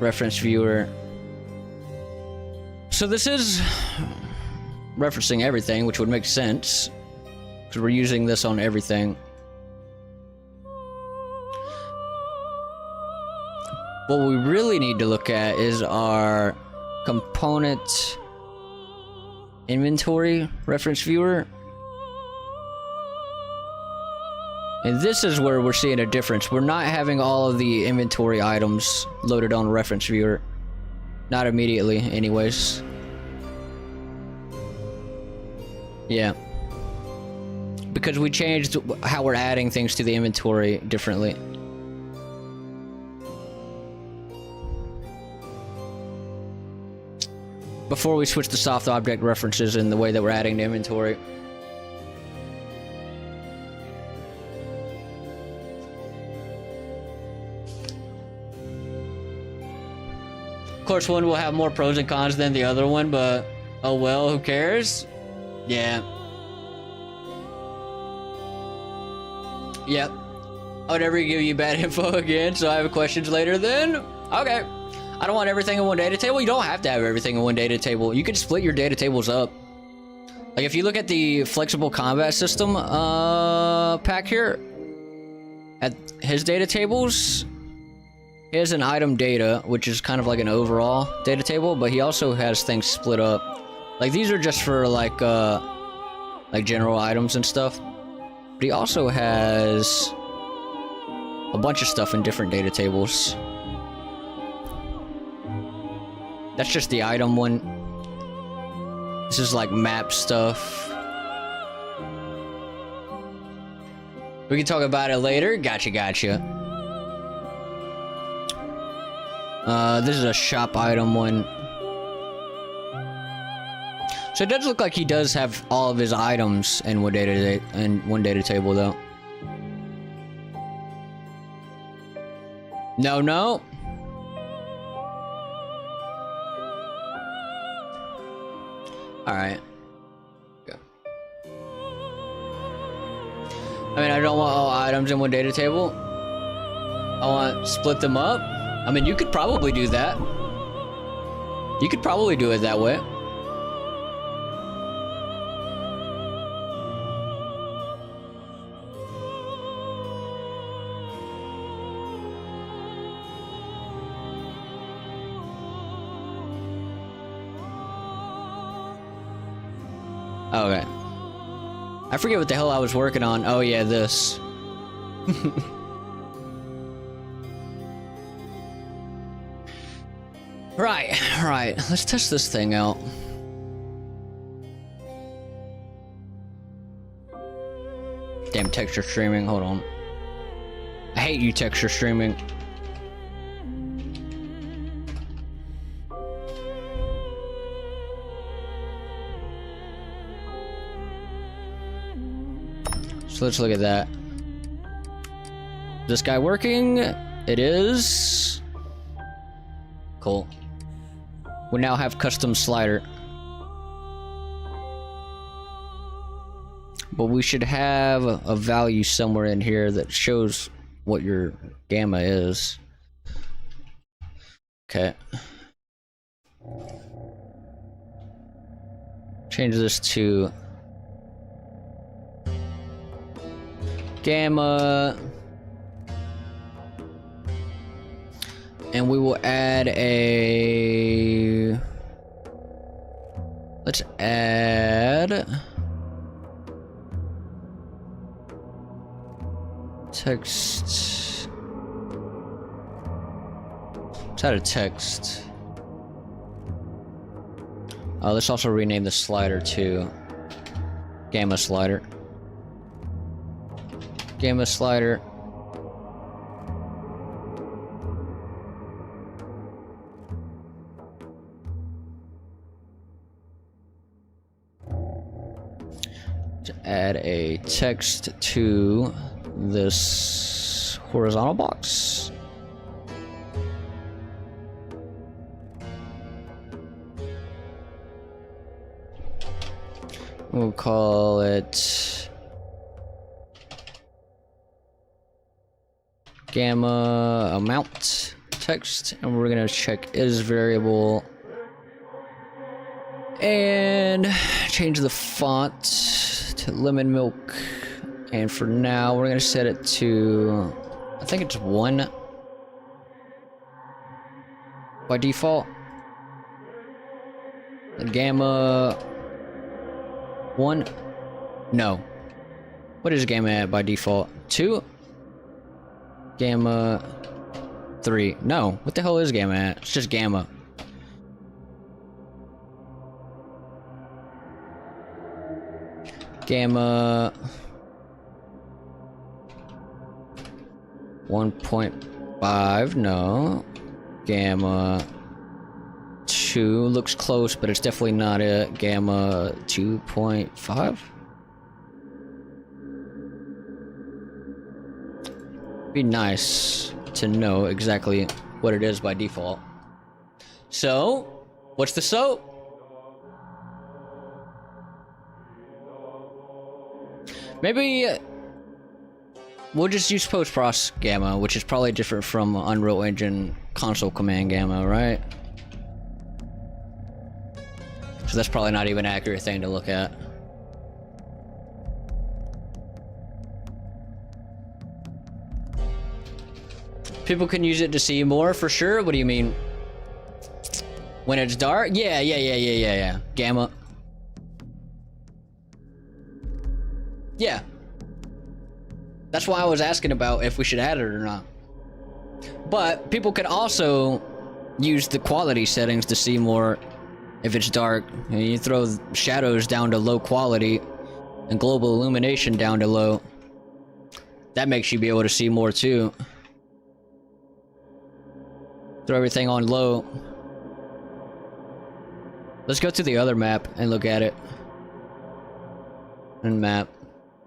Reference viewer. So this is referencing everything, which would make sense because we're using this on everything. What we really need to look at is our component inventory reference viewer. And this is where we're seeing a difference. We're not having all of the inventory items loaded on reference viewer. Not immediately, anyways. Yeah. Because we changed how we're adding things to the inventory differently. Before we switch to soft object references and the way that we're adding to inventory. Of course, one will have more pros and cons than the other one, but oh well, who cares? Yeah. Yep. I'll never give you bad info again, so I have questions later then. Okay. I don't want everything in one data table. You don't have to have everything in one data table. You can split your data tables up. Like if you look at the flexible combat system pack here, at his data tables, he has an item data, which is kind of like an overall data table, but he also has things split up. Like these are just for like general items and stuff. But he also has a bunch of stuff in different data tables. That's just the item one. This is like map stuff. We can talk about it later. Gotcha, gotcha. This is a shop item one. So it does look like he does have all of his items in one data table though. No. Alright. I mean, I don't want all items in one data table. I want to split them up. I mean, you could probably do that. You could probably do it that way. Okay. I forget what the hell I was working on. Oh yeah, this. Right. Let's test this thing out. Damn texture streaming, hold on. I hate you, texture streaming. So let's look at that. This guy working? It is. Cool. We now have custom slider. But we should have a value somewhere in here that shows what your gamma is. Okay. Change this to gamma. And we will add a... Let's add... Text... Let's add a text. Let's also rename the slider to gamma slider. Gamma slider. Add a text to this horizontal box. We'll call it gamma amount text, and we're gonna check is variable and change the font to lemon milk. And for now, we're gonna set it to, I think it's 1 by default. And gamma 1. No. What is gamma at by default? 2. Gamma 3. No. What the hell is gamma at? It's just gamma. Gamma 1.5, no. Gamma 2 looks close, but it's definitely not it. Gamma 2.5. Be nice to know exactly what it is by default. So, what's the SOAP? Maybe we'll just use post-process gamma, which is probably different from Unreal Engine console command gamma, right? So that's probably not even an accurate thing to look at. People can use it to see more, for sure. What do you mean? When it's dark? Yeah. Gamma. Yeah. That's why I was asking about if we should add it or not. But people can also use the quality settings to see more if it's dark. You throw shadows down to low quality and global illumination down to low. That makes you be able to see more too. Throw everything on low. Let's go to the other map and look at it. And map.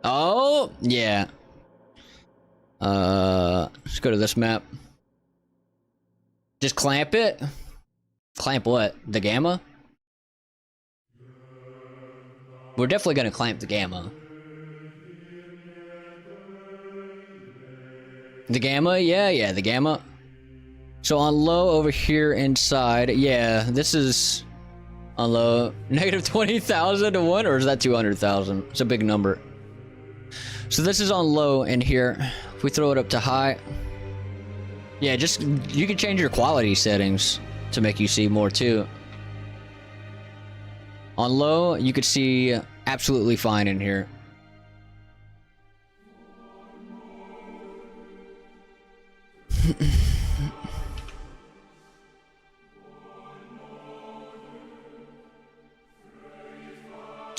Oh, yeah. Let's go to this map. Just clamp it. Clamp what? The gamma? We're definitely gonna clamp the gamma. The gamma, yeah, the gamma. So on low over here inside, yeah, this is on low. Negative 20,000 to 1, or is that 200,000? It's a big number. So this is on low in here. If we throw it up to high, yeah, just, you can change your quality settings to make you see more too. On low, you could see absolutely fine in here.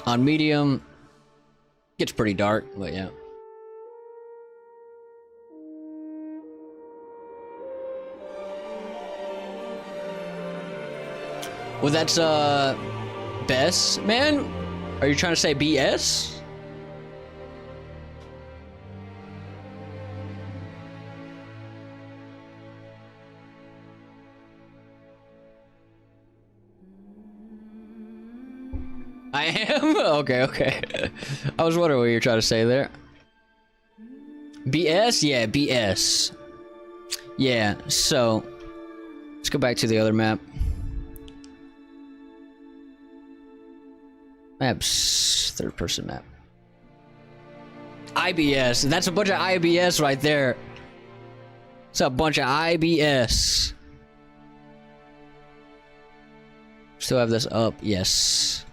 On medium, gets pretty dark, but yeah. Well, that's Bess, man? Are you trying to say BS? I am? Okay. I was wondering what you're trying to say there. BS? Yeah, BS. Yeah, so let's go back to the other map. Maps, third person map. IBS, that's a bunch of IBS right there. It's a bunch of IBS. Still have this up, yes.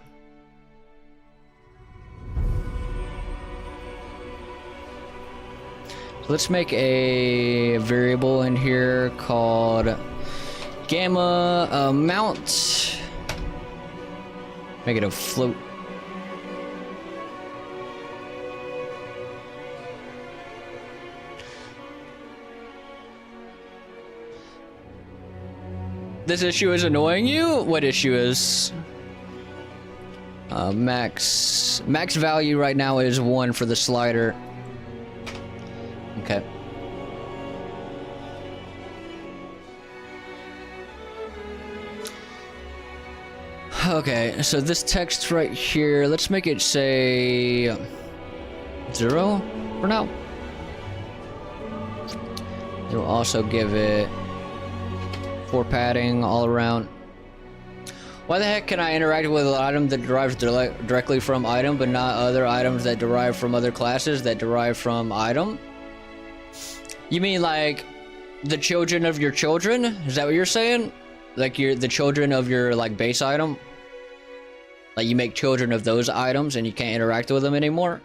So let's make a variable in here called gamma amount. Make it a float. This issue is annoying you? What issue is? Max value right now is 1 for the slider. Okay. Okay, so this text right here, let's make it say 0 for now. It'll also give it 4 padding all around. Why the heck can I interact with an item that derives directly from item, but not other items that derive from other classes that derive from item? You mean like the children of your children? Is that what you're saying? Like the children of your like base item? Like you make children of those items and you can't interact with them anymore?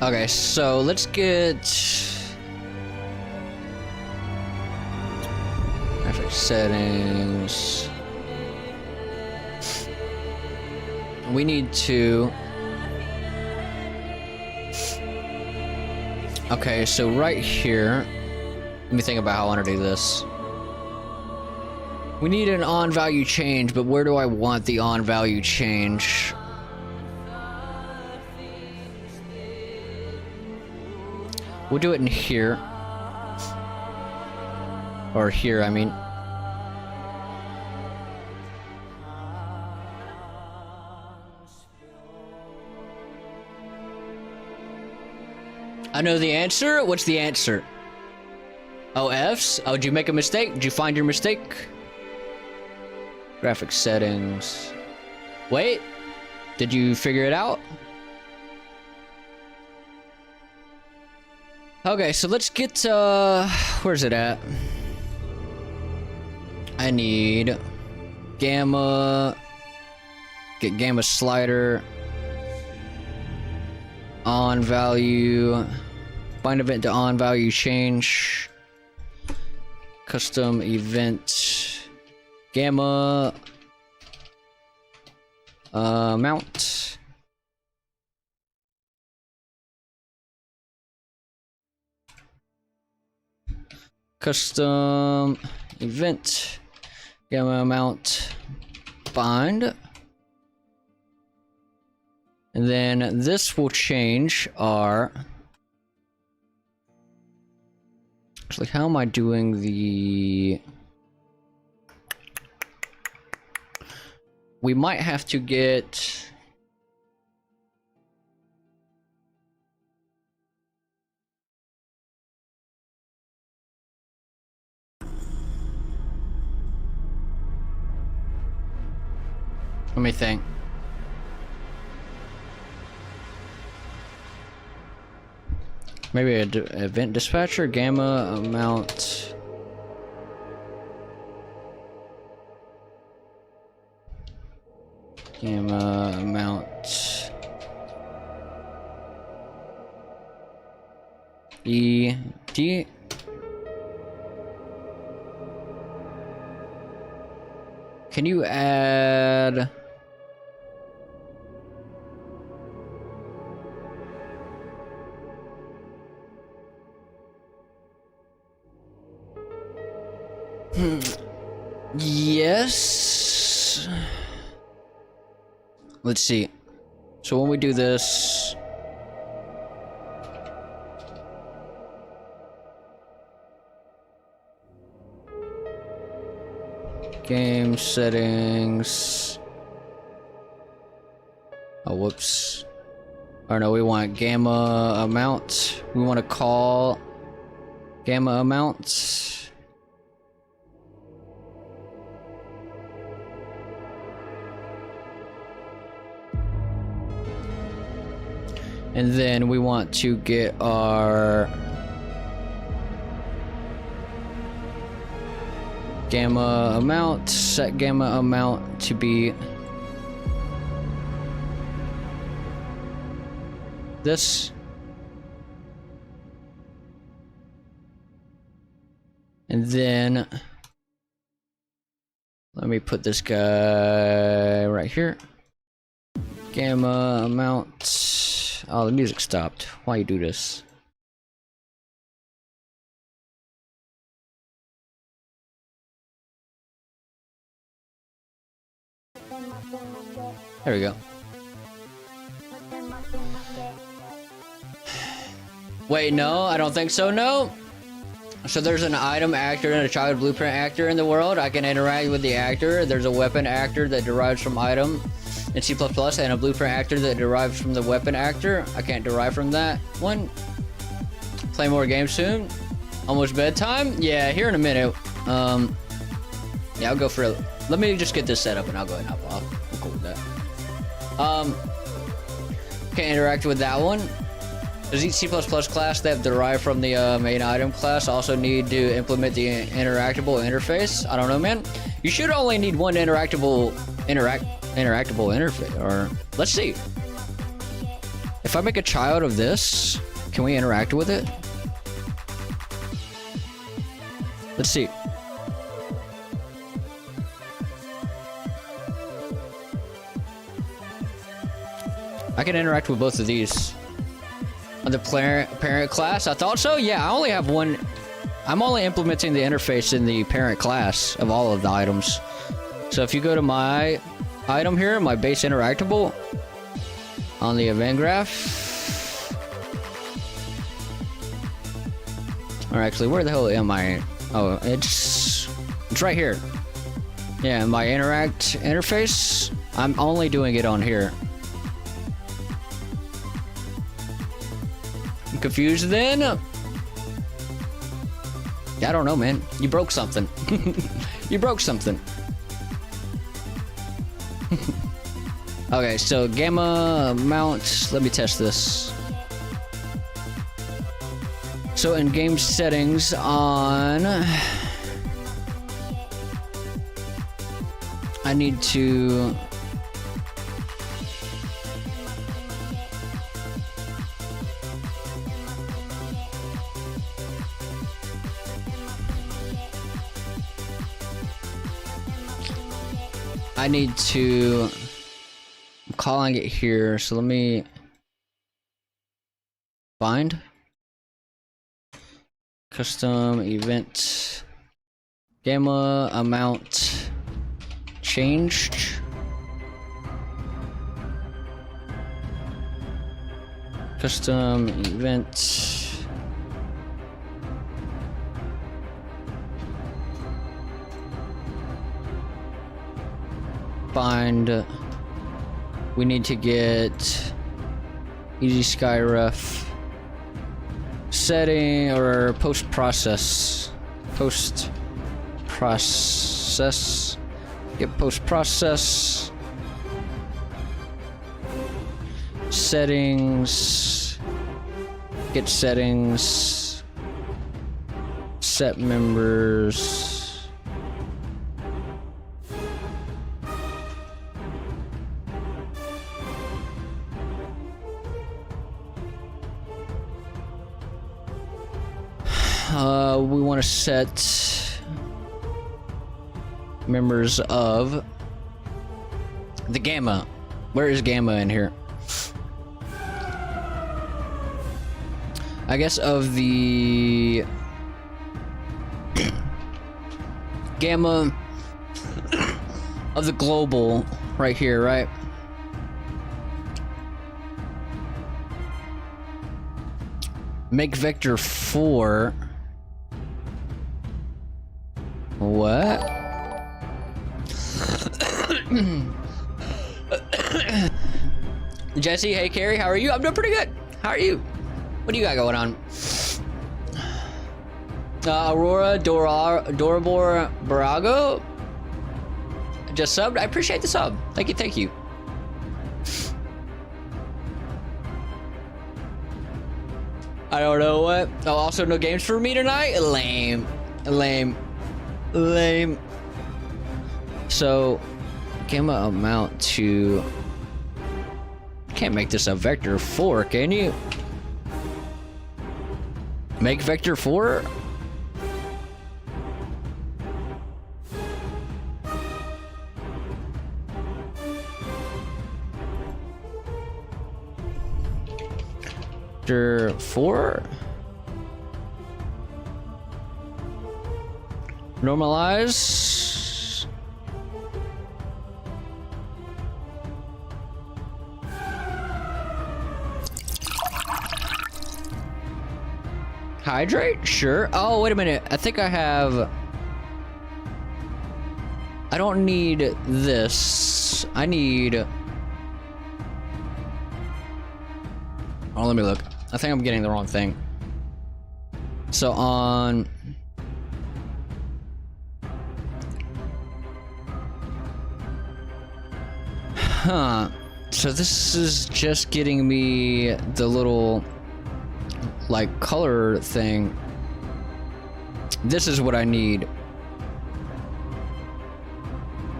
Okay, so let's get graphic settings. We need to. Okay, so right here, let me think about how I want to do this. We need an on value change, but where do I want the on value change? We'll do it in here. Or here, I mean. I know the answer. What's the answer? Oh, F's? Oh, did you make a mistake? Did you find your mistake? Graphic settings. Wait. Did you figure it out? Okay, so let's get, where's it at? I need gamma, get gamma slider, on value, bind event to on value change, custom event, gamma, mount. Custom event gamma amount bind And then this will change our... Actually, how am I doing the... We might have to get... Let me think. Maybe a event dispatcher, gamma amount. Gamma amount. E D. Can you add? Yes. Let's see. So when we do this, game settings. Oh, whoops. Or no, we want gamma amount. We want to call gamma amount. And then we want to get our gamma amount, set gamma amount to be this. And then let me put this guy right here. Gamma amount. Oh, the music stopped. Why you do this? There we go. Wait, no, I don't think so, no. So there's an item actor and a child blueprint actor in the world. I can interact with the actor. There's a weapon actor that derives from item in C++ and a blueprint actor that derives from the weapon actor. I can't derive from that one. Play more games soon. Almost bedtime? Yeah, here in a minute. Yeah, I'll go for it. Let me just get this set up and I'll go ahead and hop off. I'm cool with that. Can't interact with that one. Does each C++ class that derived from the main item class also need to implement the interactable interface? I don't know, man. You should only need one interactable interface. Or let's see. If I make a child of this, can we interact with it? Let's see. I can interact with both of these. On the parent class, I thought so. Yeah, I only have one. I'm only implementing the interface in the parent class of all of the items. So if you go to my item here, my base interactable on the event graph. Or actually, where the hell am I? Oh, it's right here. Yeah, my interact interface. I'm only doing it on here. Confused then? Yeah, I don't know, man. You broke something. You broke something. Okay, so gamma mount. Let me test this. So in game settings on... I need to... I'm calling it here, so let me find custom event gamma amount changed. Custom event. Find. We need to get Easy Sky Ref setting or post process. Post process. Get post process. Settings. Get settings. Set members. We want to set members of the Gamma. Where is Gamma in here? I guess of the Gamma of the global right here, right? Make vector 4. What? Jesse, hey Carrie, how are you? I'm doing pretty good. How are you? What do you got going on? Aurora Dorabor Barago just subbed. I appreciate the sub. Thank you, thank you. I don't know what. Oh, also no games for me tonight? Lame. Lame. Lame. So, Gamma amount to... Can't make this a vector 4, can you? Make vector 4? Vector 4? Normalize. Hydrate? Sure. Oh, wait a minute. I think I have... I don't need this. I need... Oh, let me look. I think I'm getting the wrong thing. So on... Huh. So this is just getting me the little... like color thing. This is what I need.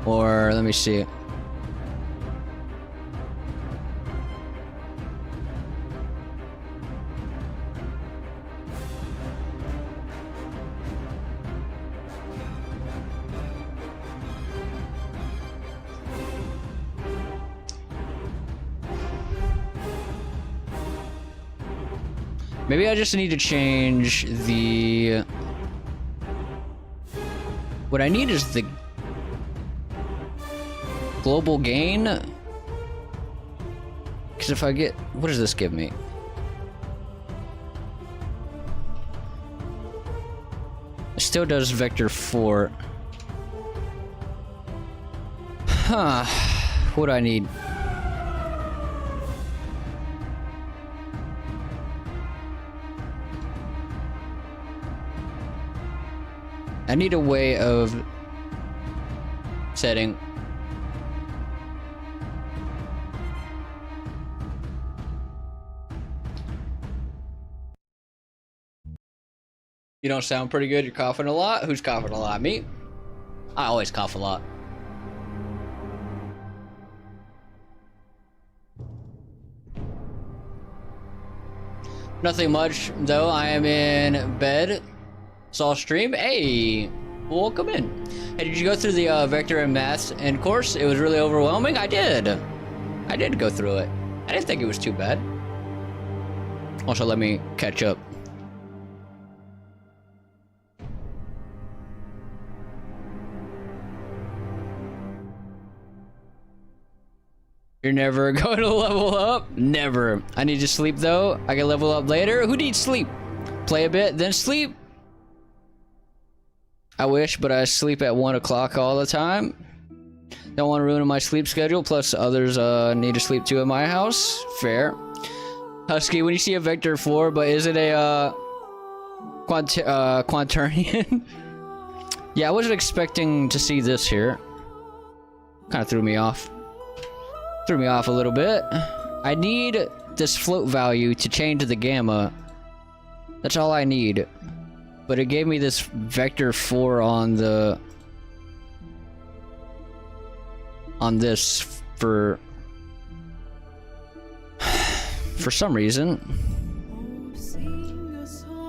Or let me see. Maybe I just need to change the... What I need is the global gain. Because if I get... What does this give me? It still does vector 4. Huh. What do I need? I need a way of setting. You don't sound pretty good. You're coughing a lot. Who's coughing a lot? Me? I always cough a lot. Nothing much though. I am in bed. Saw stream. Hey, welcome in. Hey, did you go through the vector and math end course? It was really overwhelming. I did go through it. I didn't think it was too bad. Also, let me catch up. You're never going to level up? Never. I need to sleep though. I can level up later. Who needs sleep? Play a bit, then sleep. I wish, but I sleep at 1 o'clock all the time. Don't want to ruin my sleep schedule. Plus, others need to sleep too at my house. Fair. Husky, when you see a Vector 4, but is it a Quaternion? Yeah, I wasn't expecting to see this here. Kind of threw me off. Threw me off a little bit. I need this float value to change the gamma. That's all I need. But it gave me this Vector 4 on the... on this for some reason.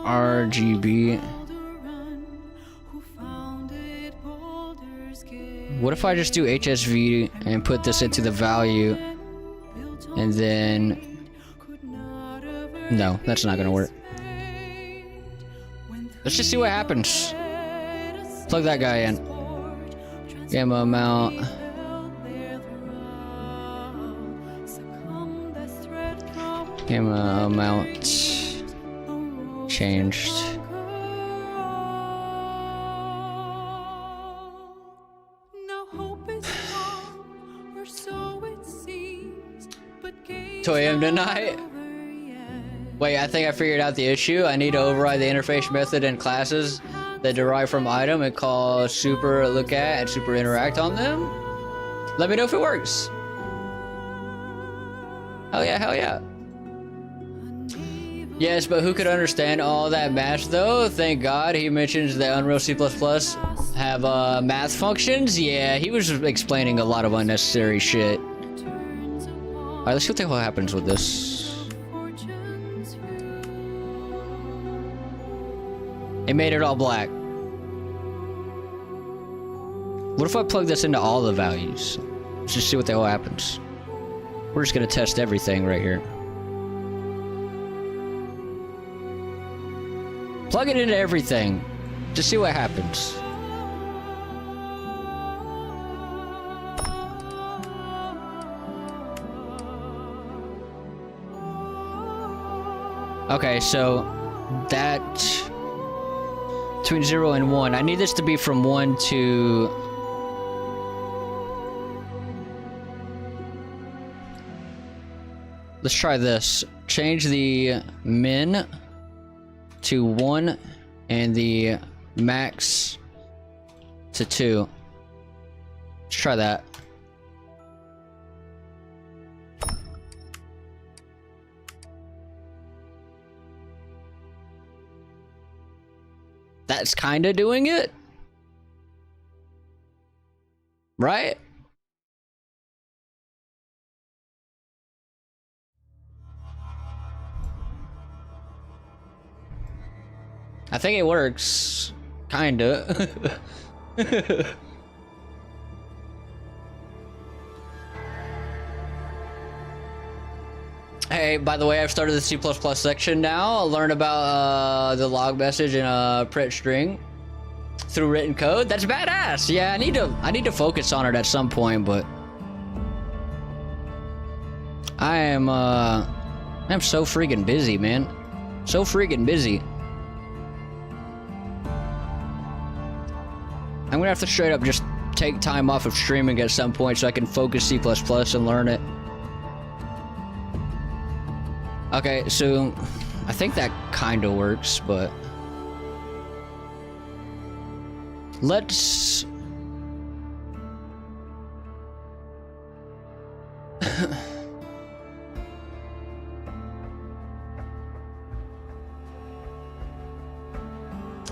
RGB. What if I just do HSV and put this into the value and then... No, that's not gonna work. Let's just see what happens. Plug that guy in. Gamma amount. Gamma amount changed. Two AM tonight? Wait, I think I figured out the issue. I need to override the interface method in classes that derive from item and call super look at and super interact on them. Let me know if it works. Hell yeah, hell yeah. Yes, but who could understand all that math though? Thank God he mentions that Unreal C++ have math functions. Yeah, he was explaining a lot of unnecessary shit. Alright, let's see what happens with this. It made it all black. What if I plug this into all the values? Let's just see what the hell happens. We're just gonna test everything right here. Plug it into everything. Just see what happens. Okay, so that between 0 and 1. I need this to be from 1 to... Let's try this. Change the min to 1 and the max to 2. Let's try that. That's kind of doing it, right? I think it works, kinda. Hey, by the way, I've started the C++ section now. I'll learn about the log message and print string through written code. That's badass. Yeah, I need to focus on it at some point, but I'm so freaking busy, man. So freaking busy. I'm gonna have to straight up just take time off of streaming at some point so I can focus C++ and learn it. Okay, so I think that kind of works, but let's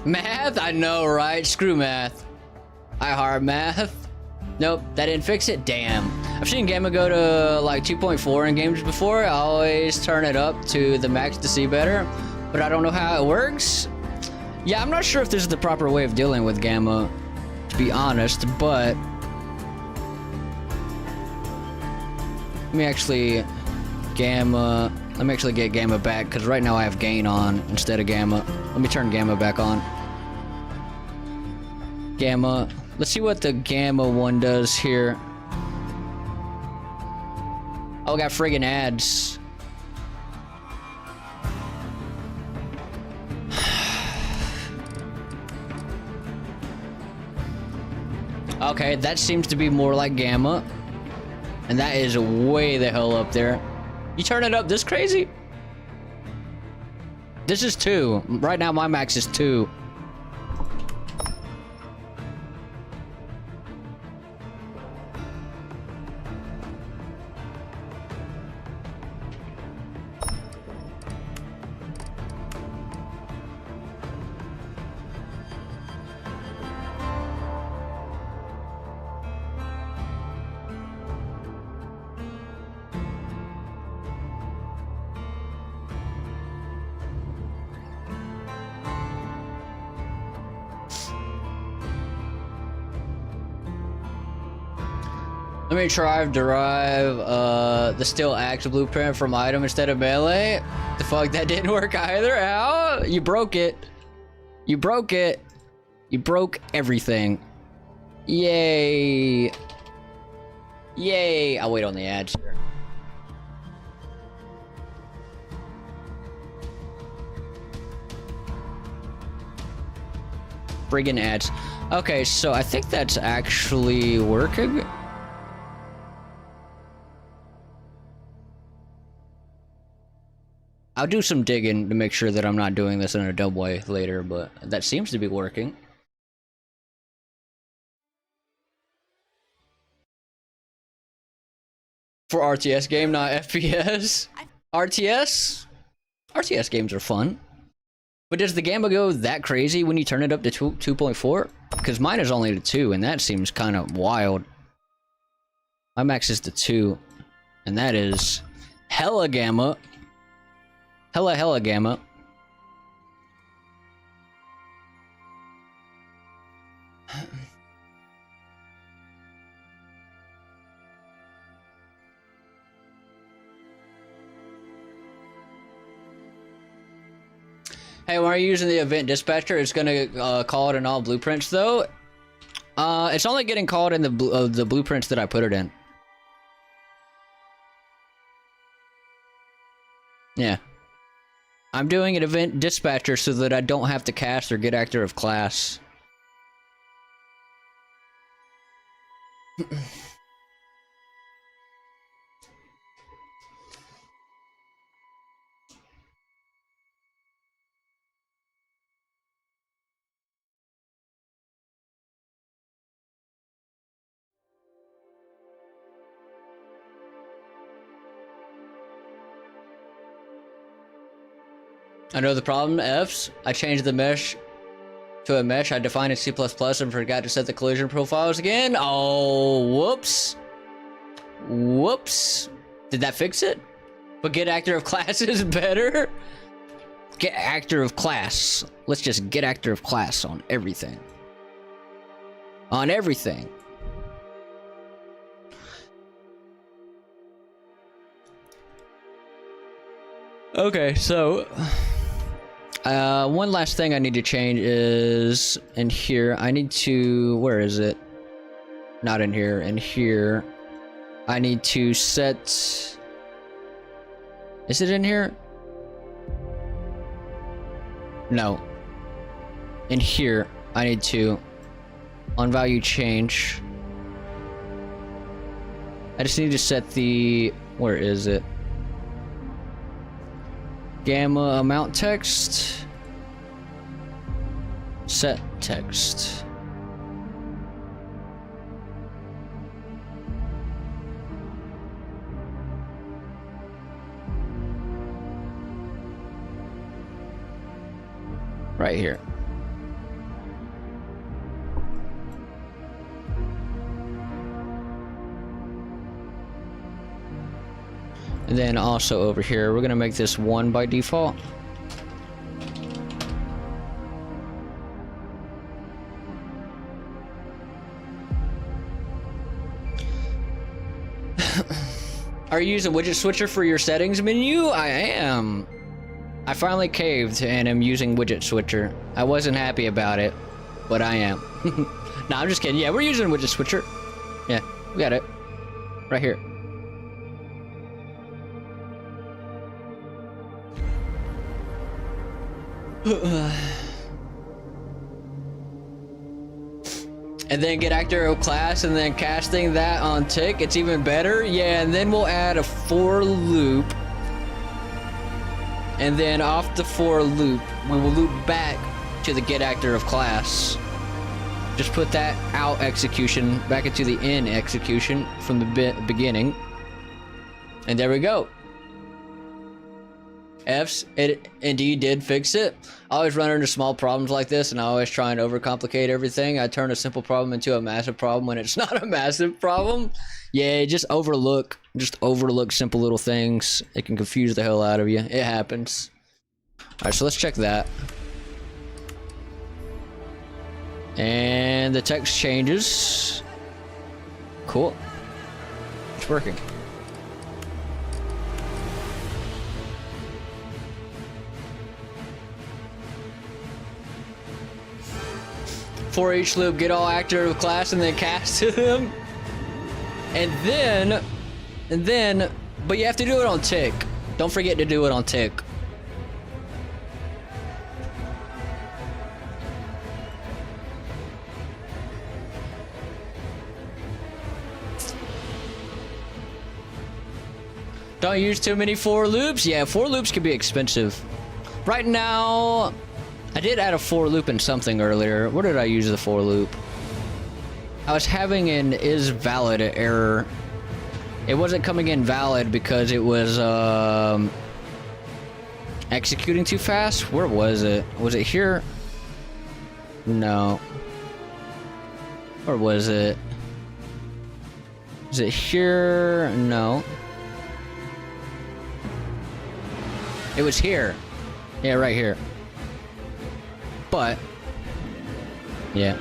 math? I know, right? Screw math. I heart math. Nope, that didn't fix it. Damn. I've seen Gamma go to like 2.4 in games before. I always turn it up to the max to see better, but I don't know how it works. Yeah, I'm not sure if this is the proper way of dealing with Gamma, to be honest, but let me actually get Gamma back, because right now I have gain on instead of Gamma. Let me turn Gamma back on. Gamma. Let's see what the Gamma one does here. Oh, we got friggin' ads. Okay, that seems to be more like Gamma. And that is way the hell up there. You turn it up this crazy? This is 2. Right now my max is 2. Let me try to derive the still axe blueprint from item instead of melee. The fuck, that didn't work either. How? You broke it. You broke it. You broke everything. Yay. Yay. I'll wait on the ads here. Friggin' ads. Okay, so I think that's actually working. I'll do some digging to make sure that I'm not doing this in a dumb way later, but that seems to be working. For RTS game, not FPS. RTS? RTS games are fun. But does the Gamma go that crazy when you turn it up to 2.4? Because mine is only to 2, and that seems kind of wild. My max is to 2, and that is hella Gamma. Hella Gamma. Hey, when are you using the event dispatcher? It's gonna call it in all blueprints though. It's only getting called in the blueprints that I put it in. Yeah. I'm doing an event dispatcher so that I don't have to cast or get actor of class. I know the problem, Fs. I changed the mesh to a mesh I defined in C++ and forgot to set the collision profiles again. Oh, whoops. Whoops. Did that fix it? But get actor of class is better? Get actor of class. Let's just get actor of class on everything. On everything. Okay, so one last thing I need to change is in here. I need to, where is it? Not in here, in here. I need to set, is it in here? No. In here, I need to, on value change. I just need to set the, where is it? Gamma amount text. Set text. Right here. And then also over here, we're gonna make this 1 by default. Are you using widget switcher for your settings menu? I am. I finally caved and am using widget switcher. I wasn't happy about it, but I am. No, I'm just kidding. Yeah, we're using widget switcher. Yeah, we got it. Right here. And then get actor of class and then casting that on tick. It's even better. Yeah, and then we'll add a for loop. And then off the for loop, we will loop back to the get actor of class. Just put that out execution back into the in execution from the beginning. And there we go. F's, it indeed did fix it. I always run into small problems like this, and I always try and overcomplicate everything. I turn a simple problem into a massive problem when it's not a massive problem. Yeah, just overlook simple little things. It can confuse the hell out of you. It happens. Alright, so let's check that. And the text changes. Cool. It's working. For each loop, get all actor of class and then cast to them. And then, but you have to do it on tick. Don't forget to do it on tick. Don't use too many for loops. Yeah, for loops can be expensive. Right now, I did add a for loop in something earlier. What did I use the for loop? I was having an is valid error. It wasn't coming in valid because it was executing too fast. Where was it? Was it here? No. Or was it? Is it here? No. It was here. Yeah, right here. But, yeah.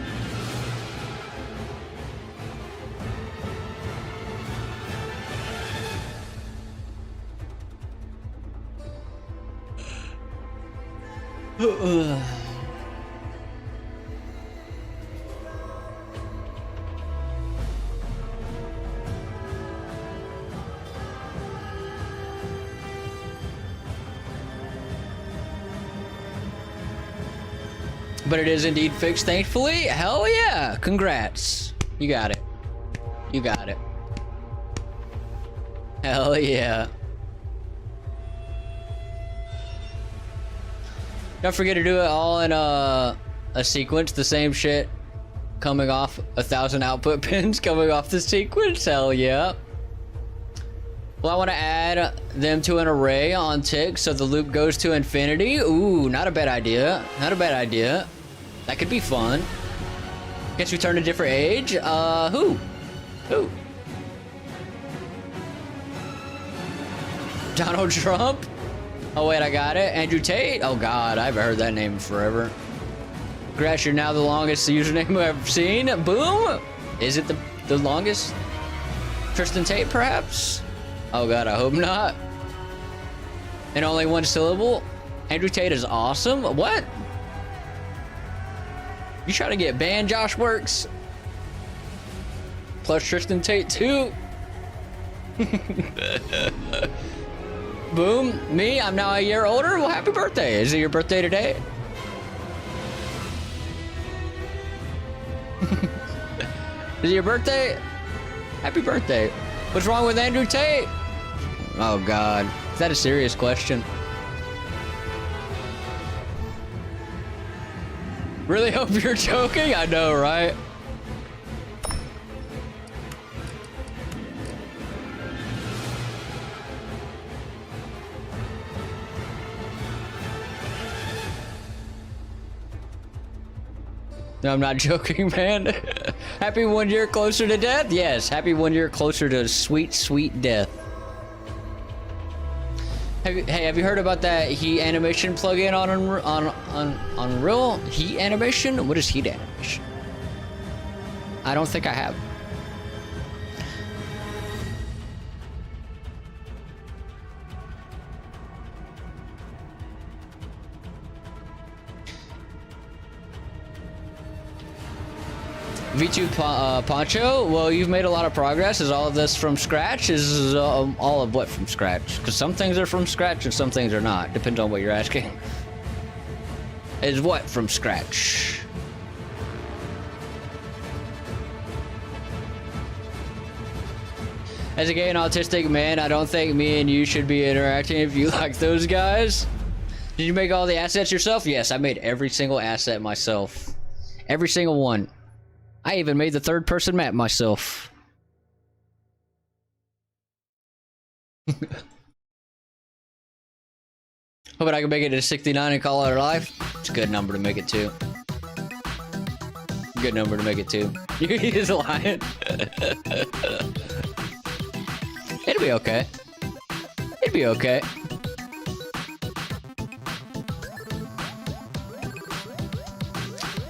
But it is indeed fixed, thankfully. Hell yeah! Congrats. You got it. You got it. Hell yeah. Don't forget to do it all in a sequence, the same shit coming off 1,000 output pins coming off the sequence. Hell yeah. Well, I want to add them to an array on tick so the loop goes to infinity. Ooh, not a bad idea. Not a bad idea. That could be fun. Guess we turn a different age. Who? Who? Donald Trump? Oh wait, I got it. Andrew Tate? Oh god, I haven't heard that name in forever. Congrats, you're now the longest username I've ever seen. Boom! Is it the longest? Tristan Tate, perhaps? Oh god, I hope not. And only one syllable? Andrew Tate is awesome? What? You trying to get banned, Josh Works? Plus Tristan Tate too? Boom. Me, I'm now a year older. Well, happy birthday. Is it your birthday today? Is it your birthday? Happy birthday. What's wrong with Andrew Tate? Oh god. Is that a serious question? Really hope you're joking? I know, right? No, I'm not joking, man. Happy 1 year closer to death? Yes, happy 1 year closer to sweet, sweet death. Have you heard about that heat animation plugin on Unreal? Heat animation? What is heat animation? I don't think I have. V2 Poncho, well, you've made a lot of progress. Is all of this from scratch? Is all of what from scratch? Because some things are from scratch and some things are not. Depends on what you're asking. Is what from scratch? As a gay and autistic man, I don't think me and you should be interacting if you like those guys. Did you make all the assets yourself? Yes, I made every single asset myself. Every single one. I even made the third person map myself. Hoping I can make it to 69 and call it a life. It's a good number to make it to. Good number to make it to. He's lying. It'll be okay. It'll be okay.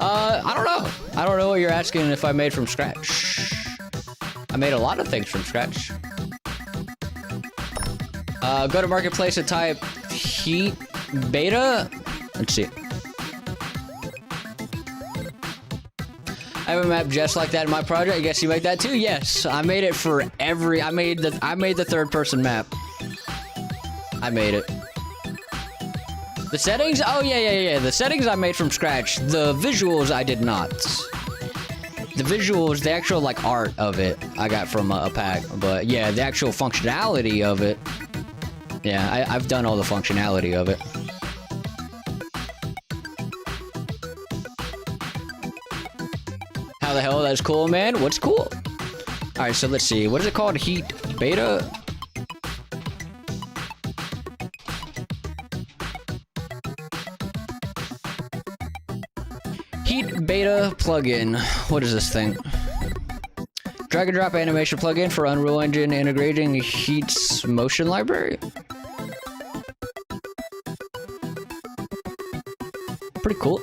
I don't know. I don't know what you're asking if I made from scratch. I made a lot of things from scratch. Go to marketplace and type heat beta. Let's see. I have a map just like that in my project. I guess you make that too. Yes, I made it for every. I made the third person map. I made it. The settings? Oh yeah. The settings I made from scratch. The visuals I did not. The visuals, the actual like art of it, I got from a pack. But yeah, the actual functionality of it. Yeah, I've done all the functionality of it. How the hell? That's cool, man. What's cool? All right, so let's see. What is it called? Heat beta? Heat beta plugin. What is this thing? Drag and drop animation plugin for Unreal Engine integrating Heat's motion library. Pretty cool.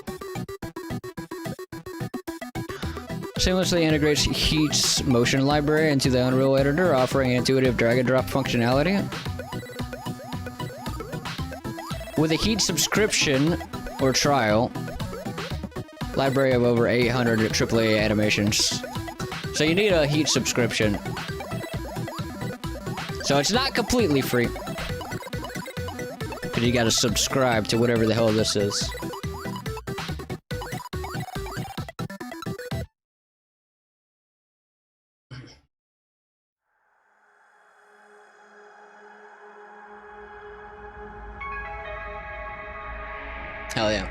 Seamlessly integrates Heat's motion library into the Unreal editor, offering intuitive drag and drop functionality. With a Heat subscription or trial, library of over 800 AAA animations. So you need a Heat subscription. So it's not completely free. But you gotta subscribe to whatever the hell this is. Hell yeah.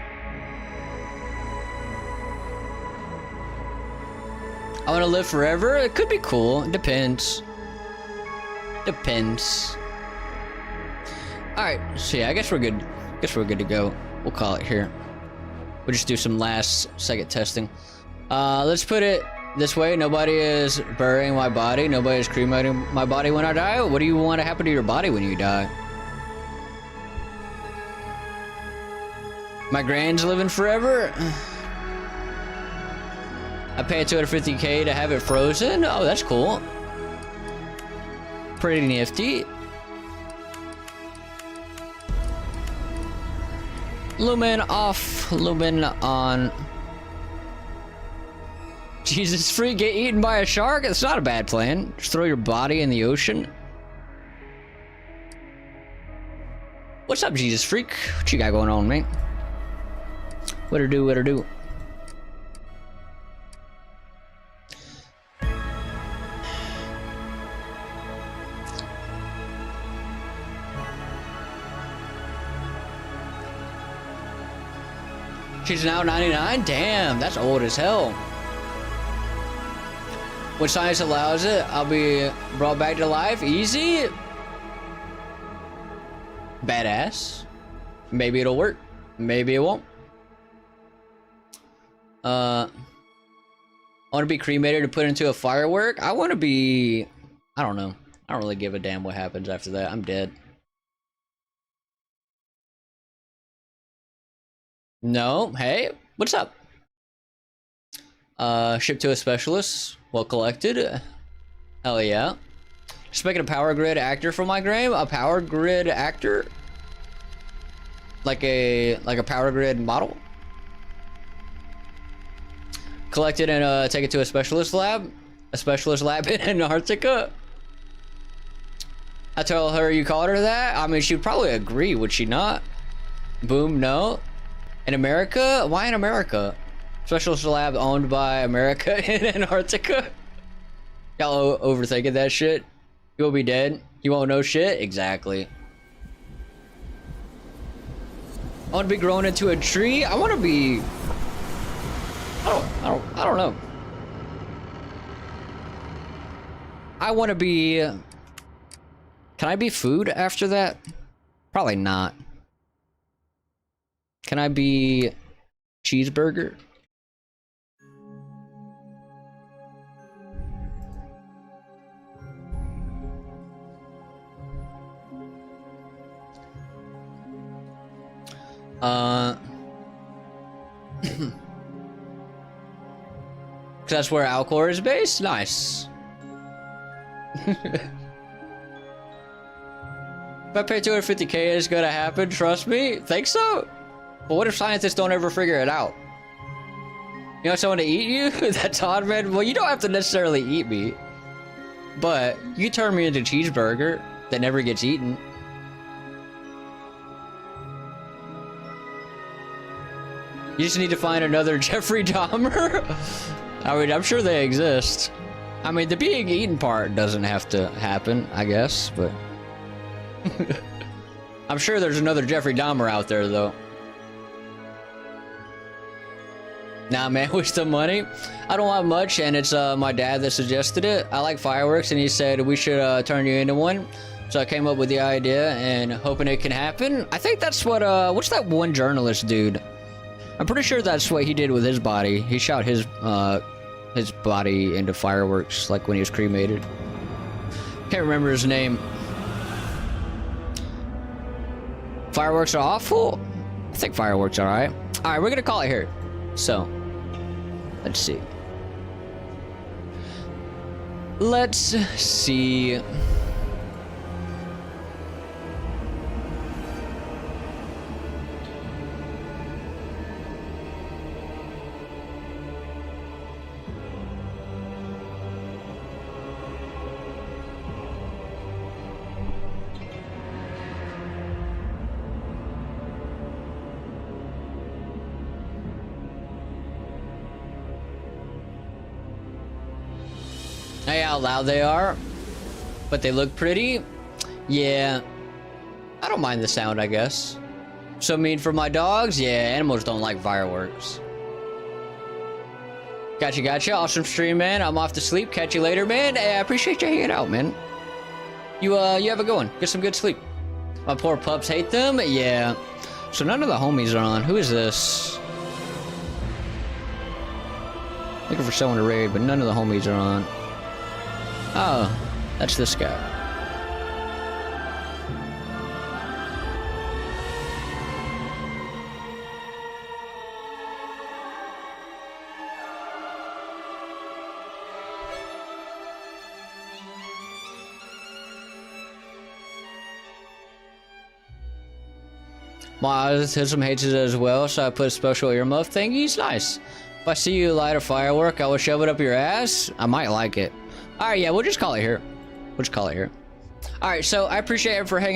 I want to live forever? It could be cool. It depends. Depends. Alright, so yeah, I guess we're good. I guess we're good to go. We'll call it here. We'll just do some last second testing. Let's put it this way. Nobody is burying my body. Nobody is cremating my body when I die. What do you want to happen to your body when you die? My grand's living forever? I pay $250K to have it frozen? Oh, that's cool. Pretty nifty. Lumen off, lumen on. Jesus freak, get eaten by a shark? It's not a bad plan. Just throw your body in the ocean. What's up, Jesus freak? What you got going on, mate? What her do, what her do? She's now 99? Damn, that's old as hell. When science allows it, I'll be brought back to life. Easy. Badass. Maybe it'll work. Maybe it won't. I want to be cremated to put into a firework. I want to be... I don't know. I don't really give a damn what happens after that. I'm dead. No. Hey, what's up? Shipped to a specialist. Well collected. Hell yeah. Just making a power grid actor for my game. A power grid actor? Like a power grid model? Collected and take it to a specialist lab. A specialist lab in Antarctica. I told her you called her that. I mean, she'd probably agree, would she not? Boom, no. In America? Why in America? Special lab owned by America in Antarctica? Y'all overthinking that shit? You will be dead? You won't know shit? Exactly. I want to be grown into a tree? I want to be... I don't know. I want to be... Can I be food after that? Probably not. Can I be cheeseburger? Cause that's where Alcor is based? Nice. If I pay 250k, it's gonna happen, trust me. Think so? But what if scientists don't ever figure it out? You want someone to eat you? That's odd, man. Well, you don't have to necessarily eat me. But you turn me into cheeseburger that never gets eaten. You just need to find another Jeffrey Dahmer. I mean, I'm sure they exist. I mean, the being eaten part doesn't have to happen, I guess, but... I'm sure there's another Jeffrey Dahmer out there, though. Nah, man, with the money, I don't want much, and it's my dad that suggested it. I like fireworks, and he said we should turn you into one. So I came up with the idea, and hoping it can happen. I think that's what, what's that one journalist dude? I'm pretty sure that's what he did with his body. He shot his body into fireworks, like when he was cremated. Can't remember his name. Fireworks are awful? I think fireworks are alright. Alright, we're gonna call it here. So, let's see. Let's see. Hey, how loud they are, but they look pretty. Yeah, I don't mind the sound, I guess. So mean for my dogs? Yeah, animals don't like fireworks. Gotcha. Awesome stream, man. I'm off to sleep. Catch you later, man. Hey, I appreciate you hanging out, man. You have a good one. Get some good sleep. My poor pups hate them. Yeah. So none of the homies are on. Who is this? Looking for someone to raid, but none of the homies are on. Oh, that's this guy. My autism hates it as well, so I put special earmuff thingies. Nice. If I see you light a firework, I will shove it up your ass. I might like it. All right, yeah, we'll just call it here. All right, so I appreciate it for hanging out.